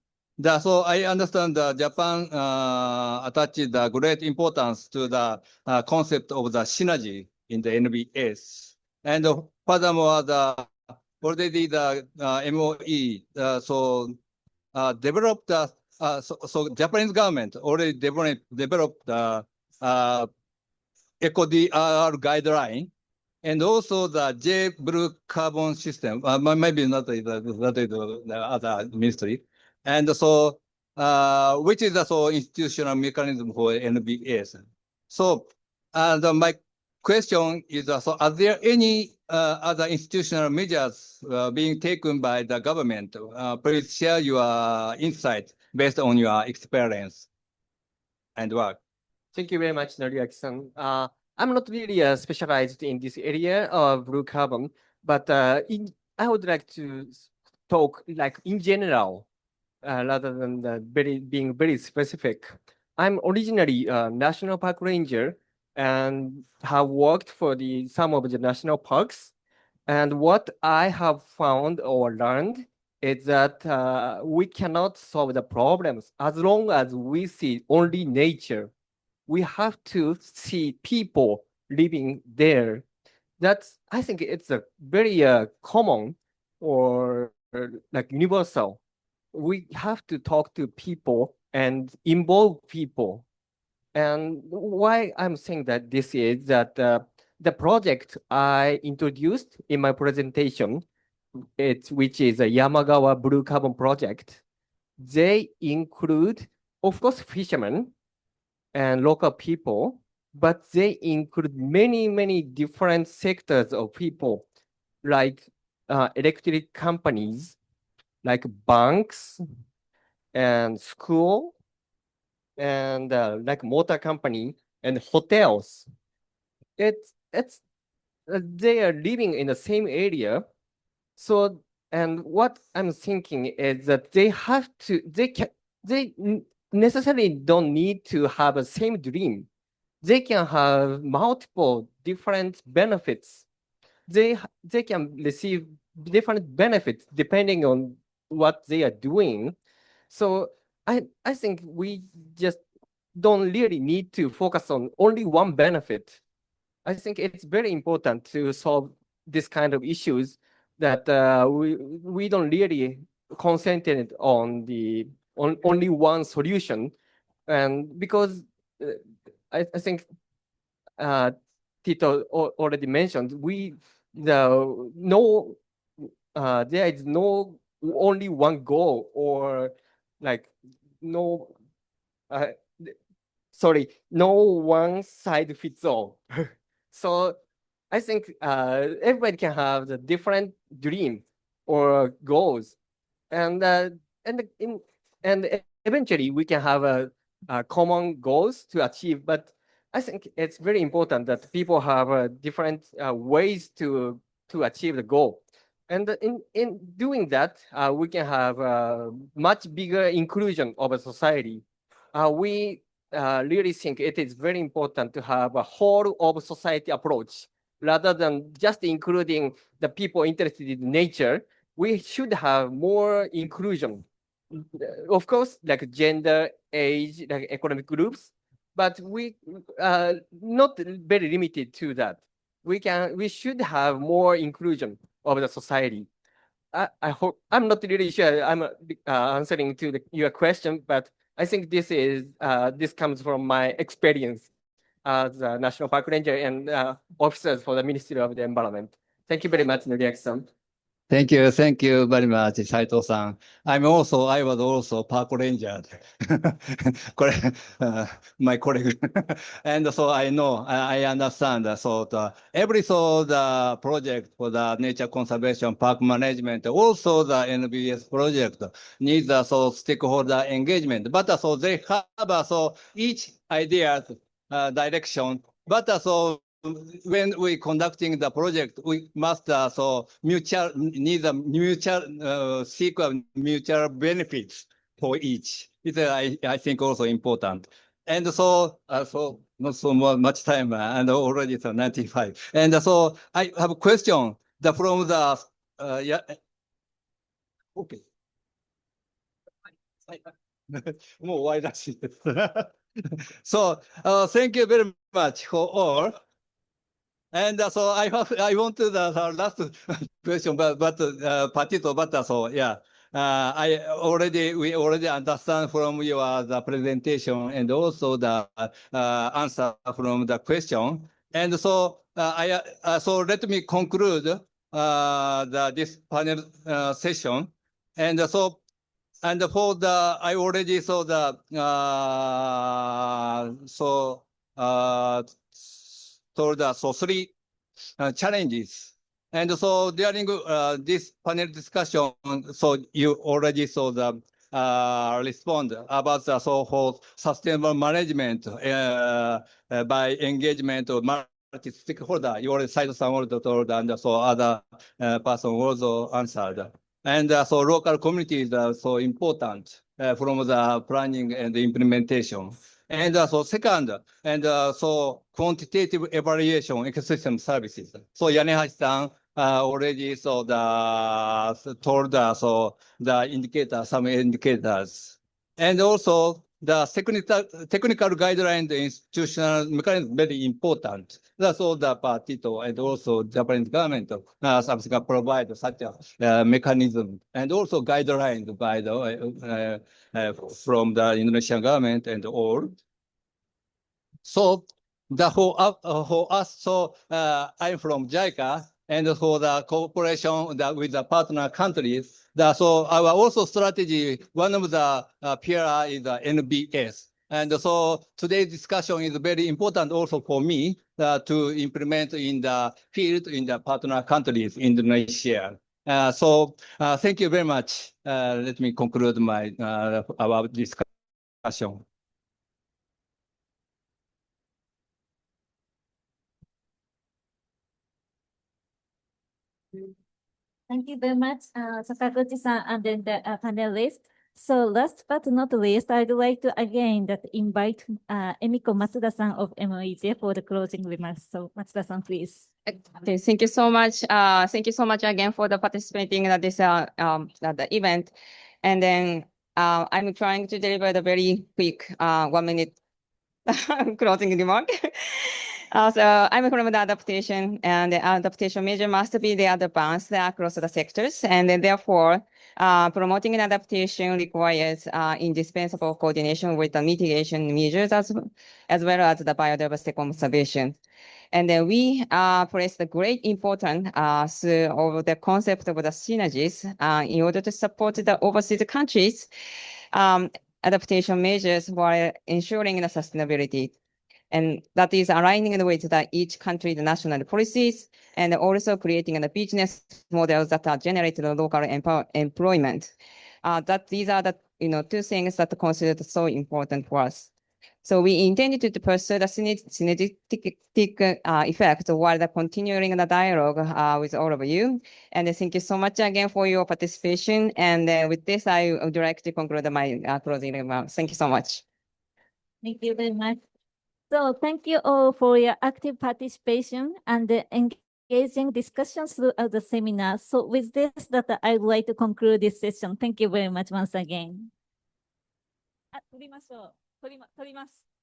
So I understand that Japan attaches the great importance to the concept of the synergy in the NbS. And furthermore, already the MOE developed so Japanese government already developed the EcoDR guideline, and also the J blue carbon system, maybe not the other ministry. And so, which is also institutional mechanism for NbS. So, my question is, so are there any other institutional measures being taken by the government? Please share your insight based on your experience and work. Thank you very much, Noriaki-san. I'm not really specialized in this area of blue carbon, but I would like to talk like in general, rather than being very specific. I'm originally a national park ranger and have worked for some of the national parks. And what I have found or learned is that we cannot solve the problems as long as we see only nature. We have to see people living there. I think it's a very common or like universal. We have to talk to people and involve people. And why I'm saying that this is that the project I introduced in my presentation, which is a Yamagawa Blue Carbon Project, they include, of course, fishermen and local people, but they include many, many different sectors of people, like electric companies, like banks and school, and like motor company and hotels. They are living in the same area. So, and what I'm thinking is that they necessarily don't need to have the same dream. They can have multiple different benefits. They can receive different benefits depending on what they are doing. So I think we just don't really need to focus on only one benefit. I think it's very important to solve this kind of issues that we don't really concentrate on only one solution, and because I think Tito already mentioned there is no only one goal, or like no no one size fits all. So I think everybody can have the different dream or goals, and eventually we can have a common goals to achieve. But I think it's very important that people have different ways to achieve the goal, and in doing that, we can have a much bigger inclusion of a society. We really think it is very important to have a whole of society approach rather than just including the people interested in nature. We should have more inclusion. Of course, like gender, age, like economic groups, but we not very limited to that. We should have more inclusion of the society. I hope I'm not really sure I'm answering to your question, but I think this comes from my experience as a National Park Ranger and officers for the Ministry of the Environment. Thank you very much, Noriaki-san. Thank you very much, Saito-san. I was also park ranger. My colleague. And so I know, I understand. So the project for the nature conservation, park management, also the NbS project needs stakeholder engagement. But they have each idea direction. But when we conducting the project, we must seek mutual benefits for each. It's I think also important. And not so much time, and already it's 95. And so I have a question from the okay. もう終わりらしいです。So, thank you very much for all. And so I want to the last question, but Patito, but so yeah, we already understand from your the presentation and also the answer from the question. And so so let me conclude this panel session. And so for the I already saw the told us three challenges. And so during this panel discussion, so you already saw the respond about the so-called sustainable management by engagement of multi-stakeholder. You already cited some of the told, and so other person also answered. And so local communities are so important from the planning and the implementation. And so second, and so quantitative evaluation ecosystem services. So Yanehashi-san already told the indicators, some indicators. And also the technical guideline, the institutional mechanism very important. That's all the Tito and also Japanese government provide such a mechanism and also guidelines by the from the Indonesian government and all. So for us, so I'm from JICA, and for the cooperation with the partner countries, so our also strategy, one of the pillar is the NbS. And so today's discussion is very important also for me to implement in the field in the partner countries, Indonesia. So thank you very much. Let me conclude my our discussion. Thank you very much, Sakaguchi-san, and then the panelists. So last but not least, I'd like to again invite Emiko Matsuda-san of MOEJ for the closing remarks. So Matsuda-san, please. Okay, thank you so much. Thank you so much again for the participating in this the event. And then I'm trying to deliver the very quick 1 minute closing remark. So I'm from the adaptation, and the adaptation measure must be the advanced across the sectors, and then therefore promoting an adaptation requires indispensable coordination with the mitigation measures as well as the biodiversity conservation. And then we place the great importance of the concept of the synergies in order to support the overseas countries adaptation measures while ensuring the sustainability. And that is aligning with each country's national policies and also creating the business models that are generating local employment. That these are the two things that are considered so important for us. So we intended to pursue the synergistic effect while continuing the dialogue with all of you. And thank you so much again for your participation. And with this, I would like to conclude my closing remarks. Thank you so much. Thank you very much. So thank you all for your active participation and engaging discussions throughout the seminar. So with this, I would like to conclude this session. Thank you very much once again. 撮ります。